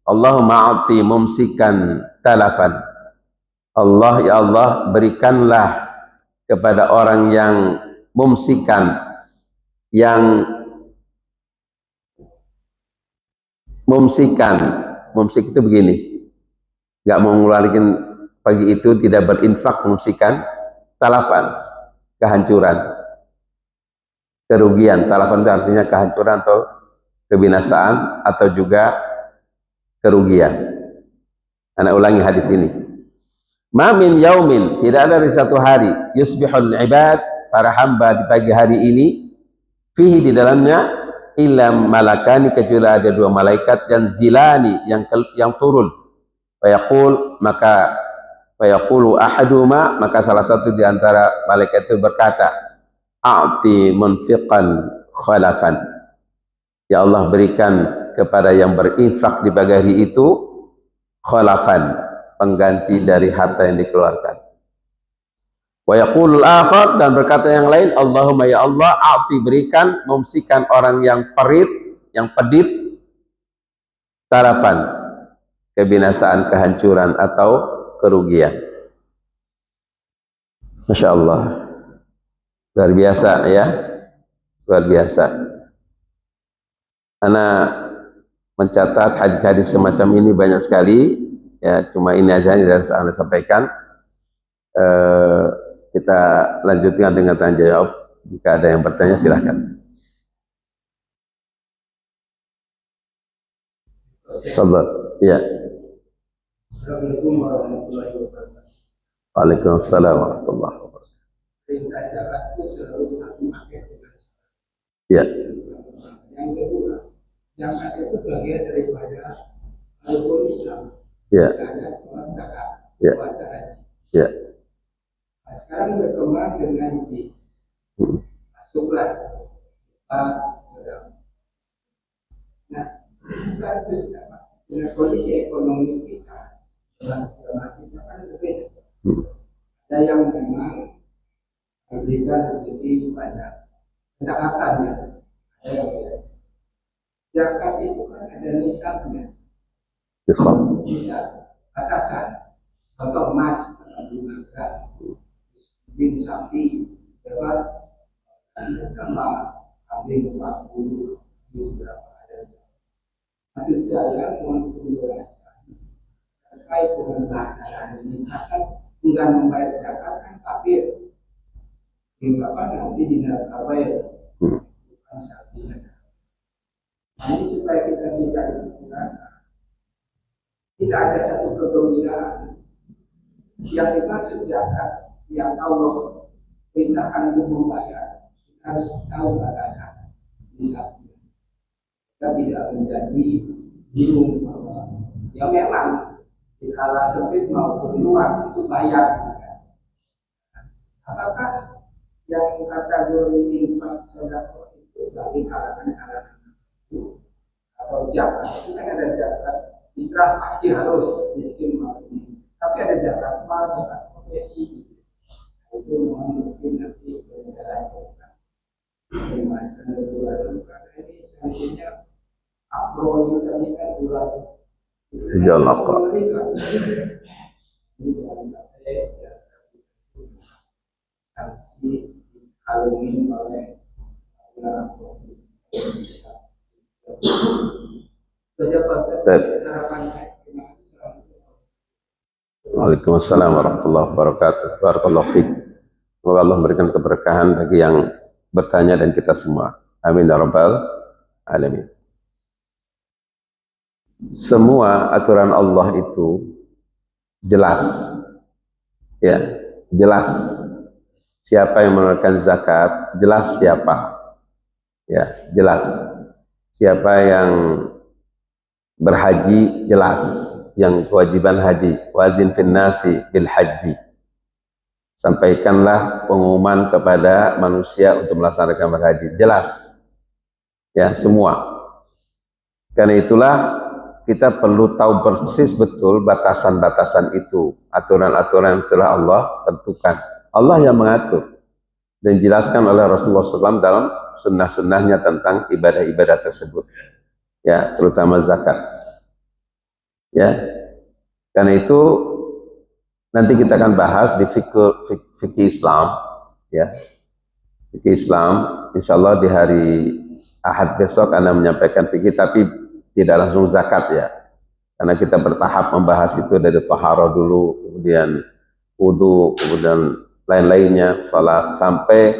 Allahumma a'ti mumsikan talafan, Allah, ya Allah, berikanlah kepada orang yang mumsikan, yang mumsikan, mumsik itu begini, nggak mau ngeluarin pagi itu, tidak berinfak, mumsikan, talafan, kehancuran, kerugian. Talafan itu artinya kehancuran atau kebinasaan atau juga kerugian. Ana ulangi hadis ini. Ma min yaumin, tidak ada dari satu hari, yusbihul ibad, para hamba di pagi hari ini, fihi, di dalamnya, illa malakani, kecuali ada 2 malaikat yanzilani, yang turun. Fayaqul, maka fayaqulu ahaduma, maka salah satu di antara malaikat itu berkata, a'ti munfiqan khalafan, ya Allah, berikan kepada yang berinfak di pagi hari itu khalafan, pengganti dari harta yang dikeluarkan. Wa yaqulul akhar, dan berkata yang lain, Allahumma, ya Allah, a'ti, berikan, mumsikan orang yang perit, yang pedit, tarafan, kebinasaan, kehancuran atau kerugian. Masya Allah, luar biasa ya, luar biasa. Ana mencatat hadis-hadis semacam ini banyak sekali ya, cuma ini aja yang saya sampaikan. Kita lanjutkan dengan tanya jawab. Jika ada yang bertanya silahkan. Sabar. Ya. Assalamualaikum warahmatullahi wabarakatuh. Waalaikumsalam warahmatullahi wabarakatuh. Perintah zakat itu selalu satu paket dengan Ya. yang kedua, zakat itu bagian daripada rukun Islam. Ya. Misalnya sholat zakat, Ya. puasa haji. Ya. Nah, sekarang berkembang dengan JIS. Masuklah sedang. Nah, sekarang itu apa? Dengan kondisi ekonomi kita, kita kan berbeda. Ada yang memang diberikan rezeki banyak, pendapatannya. Ada yang tidak. Zakat itu kan ada nisabnya, nisab batasan. Contoh emas digunakan, bin sapi, dengan tambah kambing 40, itu berapa ada. Maksud saya mau menjelaskan terkait dengan pelaksanaan ini, akan enggak membayar zakat kan kafir. Hingga nanti di neraka bayar, bukan sapinya. Jadi supaya kita tidak dikumpulkan, tidak ada satu kegembiraan yang dimaksud zakat yang Allah perintahkan untuk membayar. Kita harus tahu batasan nisabnya. Kita tidak menjadi bingung bahwa ya memang di kala sempit maupun luas itu bayar. Apakah yang kategori infak sedekah itu dari kalangan atau zakat? Itu kan ada zakat fitrah pasti harus miskin ini. Tapi ada zakat mal, zakat profesi. Itu mungkin nanti berjalan. Masa lalu karena ini sebenarnya akro itu tadi kan urat. Jual akro. Ini jangan sampai sanksi alumni oleh Waalaikumsalam warahmatullahi wabarakatuh. Barakallahu fiik. Semoga Allah memberikan keberkahan bagi yang bertanya dan kita semua. Amin ya rabbal alamin. Semua aturan Allah itu jelas. Ya, jelas. Siapa yang mengeluarkan zakat, jelas siapa. Ya, jelas. Siapa yang berhaji, jelas. Yang kewajiban haji, wadzin fin nasi bil haji. Sampaikanlah pengumuman kepada manusia untuk melaksanakan berhaji. Jelas. Ya, semua. Karena itulah kita perlu tahu persis betul batasan-batasan itu, aturan-aturan yang telah Allah tentukan. Allah yang mengatur dan dijelaskan oleh Rasulullah SAW dalam sunnah-sunnahnya tentang ibadah-ibadah tersebut. Ya, terutama zakat. Ya, karena itu nanti kita akan bahas di fikih Islam. Ya, fikih Islam. Insya Allah di hari Ahad besok Anda menyampaikan fikih, tapi tidak langsung zakat ya, karena kita bertahap membahas itu dari taharah dulu, kemudian wudu, kemudian lain-lainnya, salat, sampai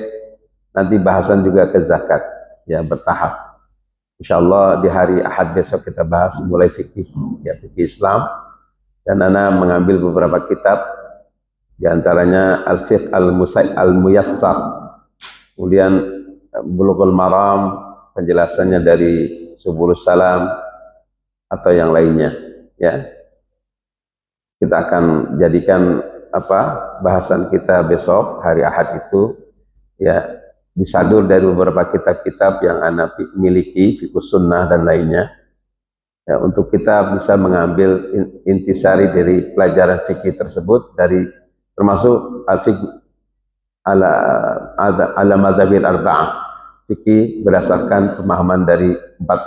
nanti bahasan juga ke zakat ya, bertahap. Insyaallah di hari Ahad besok kita bahas mulai fikih ya, fikih Islam, dan Ana mengambil beberapa kitab, di antaranya Al-Fiqh Al-Muyassar, kemudian Bulughul Maram, penjelasannya dari Subulus Salam atau yang lainnya ya. Kita akan jadikan bahasan kita besok hari Ahad itu ya, disadur dari beberapa kitab-kitab yang Anda miliki, fiqh sunnah dan lainnya ya, untuk kita bisa mengambil intisari dari pelajaran fikih tersebut, dari termasuk al-fiqh ala madhabil arba'ah, fikih berdasarkan pemahaman dari empat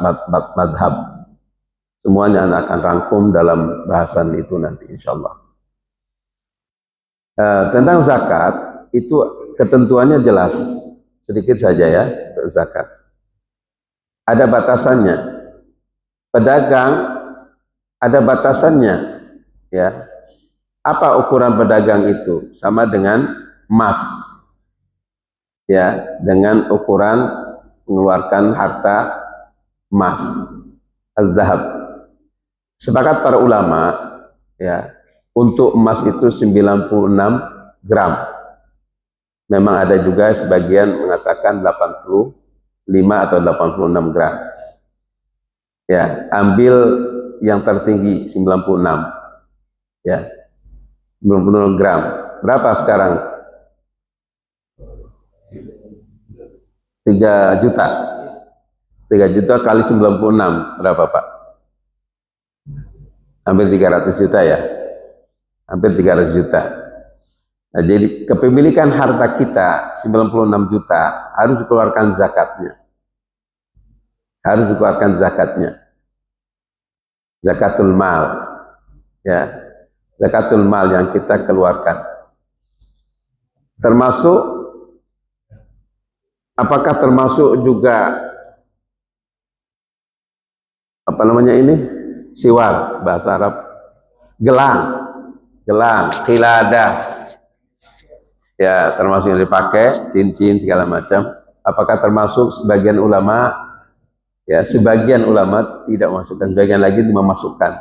madhab. Semuanya Anda akan rangkum dalam bahasan itu nanti insyaallah. Tentang zakat itu ketentuannya jelas, sedikit saja ya untuk zakat. Ada batasannya. Pedagang ada batasannya ya. Apa ukuran pedagang itu? Sama dengan emas ya, dengan ukuran mengeluarkan harta emas, al-zahab. Sepakat para ulama ya, untuk emas itu 96 gram. Memang ada juga sebagian mengatakan 85 atau 86 gram. Ya, ambil yang tertinggi 96. Ya. 96 gram. Berapa sekarang? 3 juta. 3 juta kali 96 berapa, Pak? Hampir 300 juta ya. Hampir 300 juta. Nah, jadi kepemilikan harta kita 96 juta harus dikeluarkan zakatnya. Harus dikeluarkan zakatnya. Zakatul mal. Ya. Zakatul mal yang kita keluarkan. Termasuk, apakah termasuk juga apa namanya ini? Siwar, bahasa Arab. Gelang, qiladah. Ya, termasuk yang dipakai, cincin segala macam. Apakah termasuk sebagian ulama? Ya, sebagian ulama tidak masukkan, sebagian lagi memasukkan.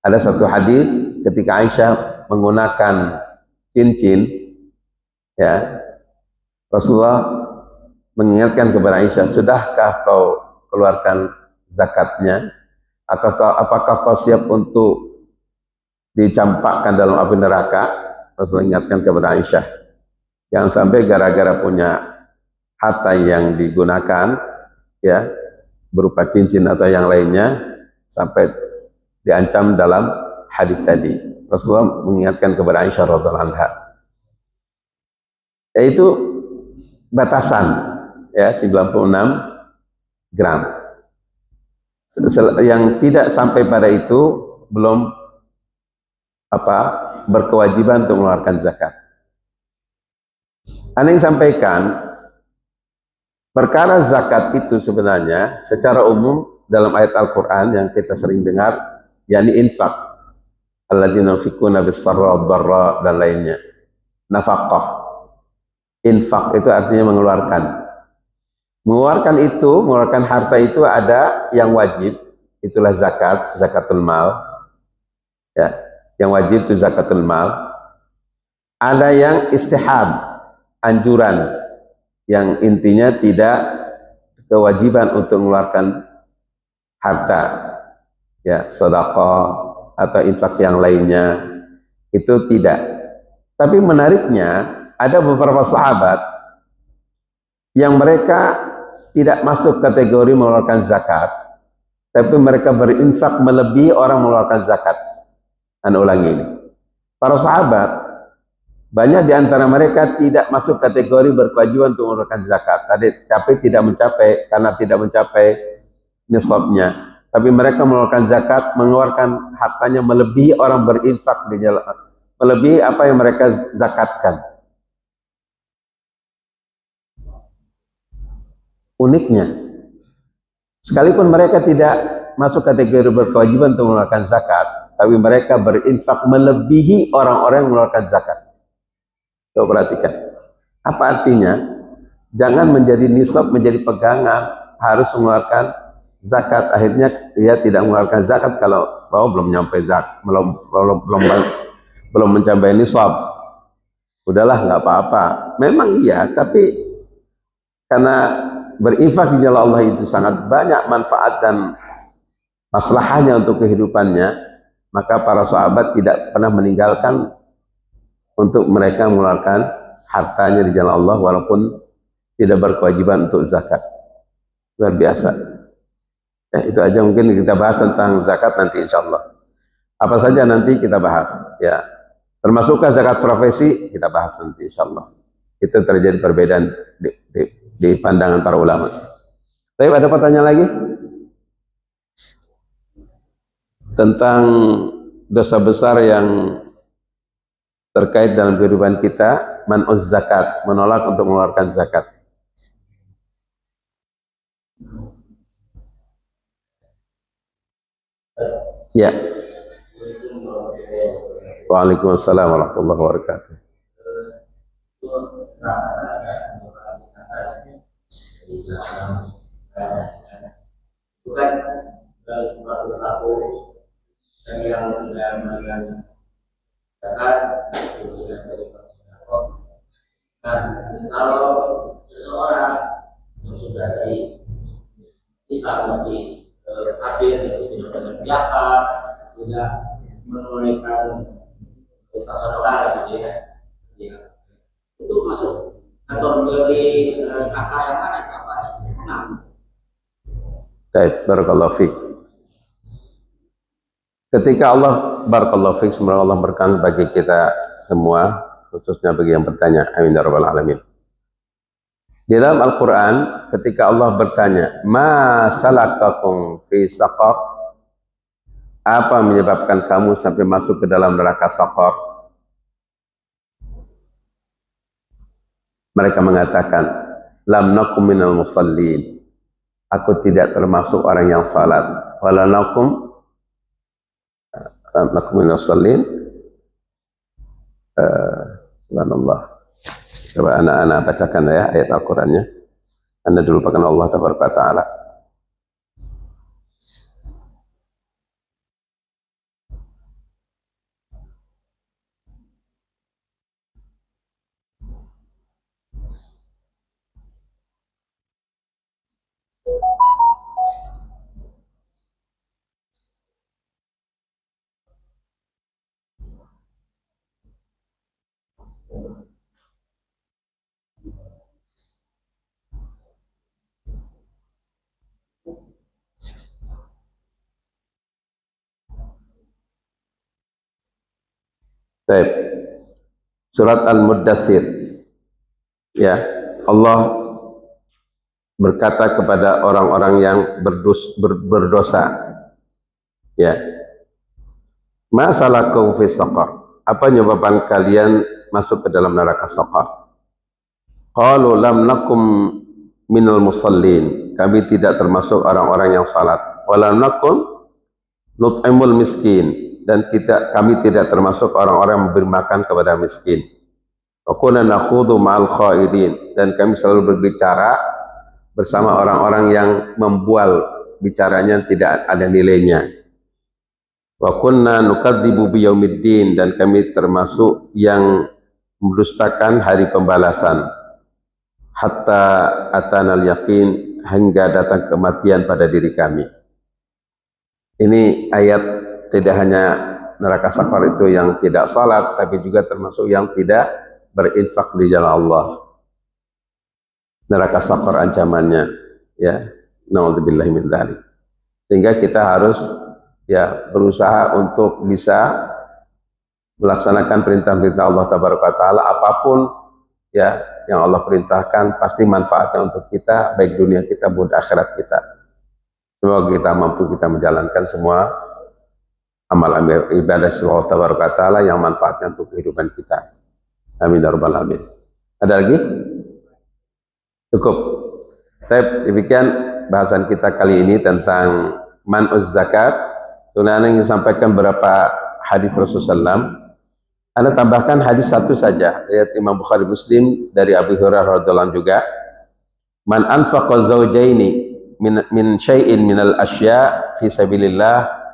Ada satu hadis ketika Aisyah menggunakan cincin, ya, Rasulullah mengingatkan kepada Aisyah, sudahkah kau keluarkan zakatnya? Apakah kau siap untuk dicampakkan dalam api neraka? Rasulullah ingatkan kepada Aisyah, jangan sampai gara-gara punya harta yang digunakan, ya, berupa cincin atau yang lainnya, sampai diancam dalam hadis tadi. Rasulullah mengingatkan kepada Aisyah radhiyallahu anha. Yaitu batasan, ya, 96 gram. Yang tidak sampai pada itu belum berkewajiban untuk mengeluarkan zakat. Anda yang sampaikan, perkara zakat itu sebenarnya secara umum dalam ayat Al-Quran yang kita sering dengar, yakni infak, alladzina yunfiquna bis-sarra wad-dharra dan lainnya. Nafaqah. Infak itu artinya mengeluarkan. Mengeluarkan harta itu ada yang wajib, itulah zakat, zakatul mal. Ya, yang wajib itu zakatul mal. Ada yang istihab, anjuran, yang intinya tidak kewajiban untuk mengeluarkan harta, ya, sedekah atau infak yang lainnya, itu tidak. Tapi menariknya ada beberapa sahabat yang mereka tidak masuk kategori mengeluarkan zakat, tapi mereka berinfak melebihi orang mengeluarkan zakat. Anda ulangi ini. Para sahabat, banyak di antara mereka tidak masuk kategori berkewajiban untuk mengeluarkan zakat, tapi tidak mencapai, karena tidak mencapai nisabnya. Tapi mereka mengeluarkan zakat, mengeluarkan hartanya melebihi orang berinfak di jalan, melebihi apa yang mereka zakatkan. Uniknya, sekalipun mereka tidak masuk kategori berkewajiban untuk mengeluarkan zakat, tapi mereka berinfak melebihi orang-orang yang mengeluarkan zakat. Coba perhatikan. Apa artinya? Jangan menjadi nisab, menjadi pegangan, harus mengeluarkan zakat. Akhirnya dia tidak mengeluarkan zakat kalau belum nyampe zakat, belum mencapai nisab. Udahlah, nggak apa-apa. Memang iya, tapi karena berinfak di jalan Allah itu sangat banyak manfaat dan maslahahnya untuk kehidupannya, maka para sahabat tidak pernah meninggalkan untuk mereka mengeluarkan hartanya di jalan Allah walaupun tidak berkewajiban untuk zakat. Luar biasa. Ya, itu aja mungkin kita bahas tentang zakat nanti insya Allah. Apa saja nanti kita bahas. Ya, termasukkah zakat profesi, kita bahas nanti insya Allah. Itu terjadi perbedaan di pandangan para ulama. Tapi ada pertanyaan lagi tentang dosa besar yang terkait dalam kehidupan kita, man'uz zakat, menolak untuk mengeluarkan zakat. Ya. Waalaikumsalam warahmatullahi wabarakatuh. yang tidak mengenal zakat kemudian dari pertanyaan. Nah, kalau seseorang yang sudah dari Islam tapi kafir itu tidak berzakat, tidak menunaikan tasaddaq gitu ya, itu masuk atau dari akal yang mana apa? Nah, baik, barakallahu fiik. Ketika Allah, barakallahu fiik, semoga Allah berkahi bagi kita semua, khususnya bagi yang bertanya, amin ya rabbal alamin. Di dalam Al-Quran, ketika Allah bertanya, ma salakakum fi saqar, apa menyebabkan kamu sampai masuk ke dalam neraka saqar? Mereka mengatakan, lam nakum minal musallin, aku tidak termasuk orang yang salat. Wala nakum minal musallin. Subhanallah. Coba anak-anak bacakan ya ayat Al-Qurannya. Anda dilupakan Allah Tabaraka Ta'ala. Baik. Surat Al-Muddathir. Ya, Allah berkata kepada orang-orang yang berdosa. Ya. Ma salakum fi saqar? Apa penyebabkan kalian masuk ke dalam neraka saqar? Qalu lam nakum minal musallin. Kami tidak termasuk orang-orang yang salat. Wa lam nakum nut'imul miskin. Dan kami tidak termasuk orang-orang yang memberi makan kepada miskin. Wa kunna nakhudhu ma'al khaidin, dan kami selalu berbicara bersama orang-orang yang membual, bicaranya tidak ada nilainya. Wa kunna nukadzibu biyaumiddin, dan kami termasuk yang mendustakan hari pembalasan. Hatta atanal yakin, hingga datang kematian pada diri kami. Ini ayat tidak hanya neraka saqar itu yang tidak salat, tapi juga termasuk yang tidak berinfak di jalan Allah. Neraka saqar ancamannya, ya, naudzubillahi min dzalik. Sehingga kita harus ya berusaha untuk bisa melaksanakan perintah-perintah Allah Tabaraka Ta'ala. Apapun ya yang Allah perintahkan pasti manfaatnya untuk kita, baik dunia kita maupun akhirat kita. Semoga kita mampu kita menjalankan semua amal ibadah Allah Tabaraka Ta'ala yang manfaatnya untuk kehidupan kita. Amin ya rabbal alamin. Ada lagi? Cukup. Baik, demikian bahasan kita kali ini tentang man'uz zakat. Sebenarnya ingin sampaikan beberapa hadis Rasulullah SAW. Anda tambahkan hadis satu saja, riwayat Imam Bukhari Muslim dari Abu Hurairah radhiyallahu anhu juga. Man anfaqa zawjaini min syai'in minal asya' fi sabilillah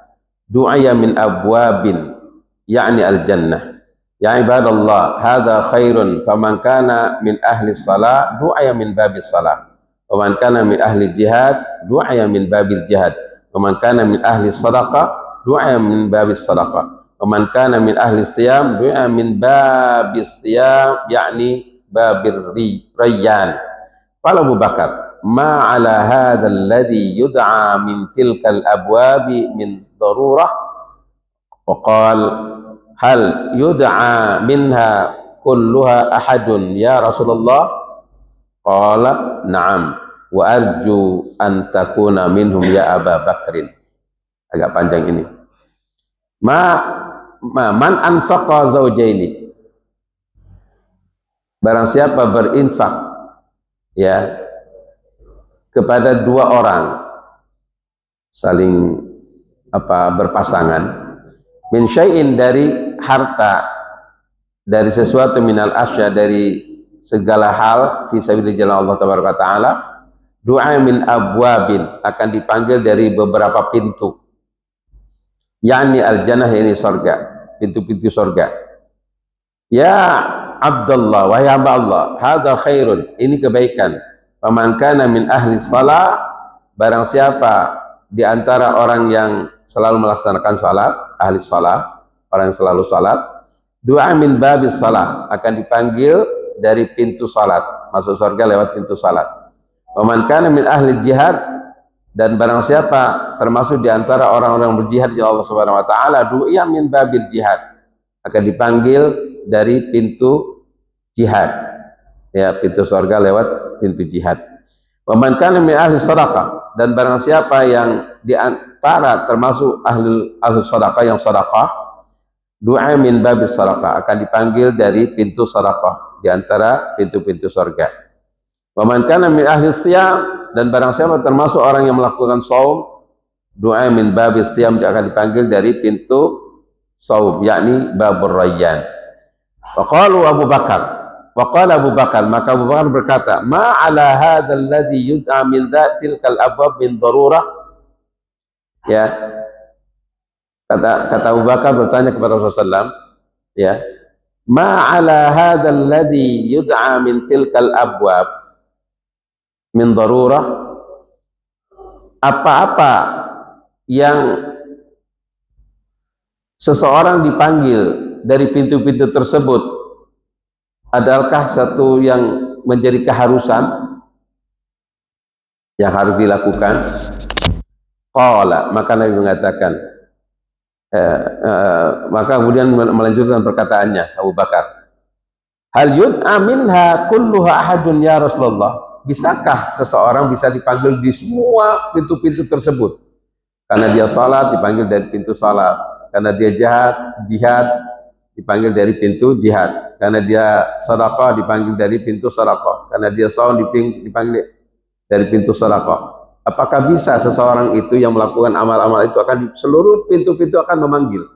du'aya min abwabin ya'ni al-jannah. Ya ibadallah, hadha khairun, faman kana min ahli salah du'aya min babis salah, wa man kana min ahli jihad du'aya min babil jihad, wa man kana min ahli sadaqah du'aya min babis sadaqah, wa man kana min ahli siyam du'aya min babis siyam yakni babir rayyan. Qala Abu Bakar, ma ala hadha alladhi yud'a min tilkal abwabi min darurah, wa qala hal yud'a minha kulluha ahadun ya Rasulullah? Qala na'am wa arju an takuna minhum ya Aba Bakrin. Agak panjang ini. Man anfaqa zawjaini, barang siapa berinfak ya kepada dua orang saling berpasangan, min syai'in dari harta, dari sesuatu, minal asya dari segala hal, fi sabilillah Allah Tabaraka Ta'ala, du'a min abwabin, akan dipanggil dari beberapa pintu. yakni al-jannah, ini surga, pintu-pintu surga. Ya Abdullah, wahai hamba Allah, hadza khairun, ini kebaikan. Faman kana min ahli shalah, barang siapa di antara orang yang selalu melaksanakan salat, ahli salat, orang yang selalu salat, doa min babis salat, akan dipanggil dari pintu salat, masuk surga lewat pintu salat. Faman kana min ahli jihad, dan barang siapa termasuk di antara orang-orang berjihad di Allah Subhanahu wa taala, du'a min babil jihad, akan dipanggil dari pintu jihad, ya, pintu surga lewat pintu jihad. Wa man kana min ahli sadaqah, dan barang siapa yang di antara termasuk ahli sadaqah, yang sadaqah, du'a min babis sadaqah, akan dipanggil dari pintu sadaqah di antara pintu-pintu surga. Wa man kana min ahli siyam, dan barang siapa termasuk orang yang melakukan saum, du'a min babis siyam, akan dipanggil dari pintu saum, yakni babur rayyan. Wa qalu Abu Bakar, wa qala Abu Bakar, maka Abu Bakar berkata, ma ala hadzal ladzi yud'a min tilkal abwab min darurah. Ya, kata Abu Bakar bertanya kepada Rasulullah SAW, ya, ma ala hadzal ladzi yud'a min tilkal abwab min darurah, apa-apa yang seseorang dipanggil dari pintu-pintu tersebut, adakah satu yang menjadi keharusan yang harus dilakukan? Qala, maka Nabi mengatakan, maka kemudian melanjutkan perkataannya Abu Bakar, hal yud'a minha kulluha ahadun ya Rasulullah, bisakah seseorang bisa dipanggil di semua pintu-pintu tersebut? Karena dia salat dipanggil dari pintu salat, karena dia jihad dipanggil dari pintu jihad, karena dia sedekah dipanggil dari pintu sedekah, karena dia saum dipanggil dari pintu sedekah. Apakah bisa seseorang itu yang melakukan amal-amal itu akan seluruh pintu-pintu akan memanggil?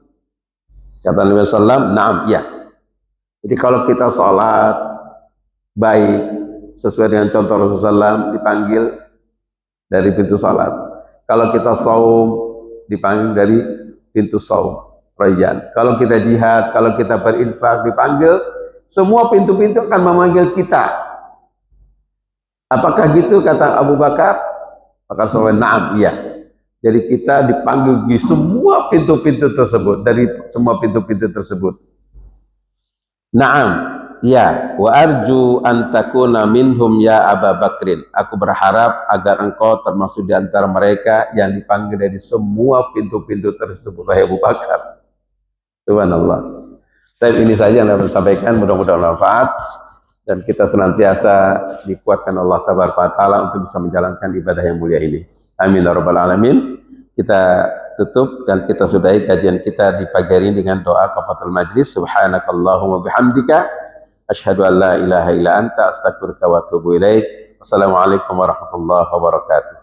Kata Nabi SAW, na'am, ya. Jadi kalau kita sholat baik sesuai dengan contoh Rasulullah SAW, dipanggil dari pintu sholat. Kalau kita saum, dipanggil dari pintu saum, rayyan. Kalau kita jihad, kalau kita berinfak, dipanggil, semua pintu-pintu akan memanggil kita. Apakah gitu kata Abu Bakar? Maka Rasulullah, na'am, iya. Jadi kita dipanggil di semua pintu-pintu tersebut, dari semua pintu-pintu tersebut. Na'am, ya. Wa arju an takuna minhum ya Abu Bakrin. Aku berharap agar engkau termasuk di antara mereka yang dipanggil dari semua pintu-pintu tersebut, wahai Abu Bakar. Subhanallah. Ini saja yang saya sampaikan, mudah-mudahan manfaat dan kita senantiasa dikuatkan Allah Taala untuk bisa menjalankan ibadah yang mulia ini. Amin ya rabbal alamin. Kita tutup dan kita sudahi kajian kita di pagi hari ini dengan doa kafaratul majlis. Subhanakallahumma bihamdika asyhadu an la ilaha illa anta astaghfiruka wa atubu ilaik. Wassalamualaikum warahmatullahi wabarakatuh.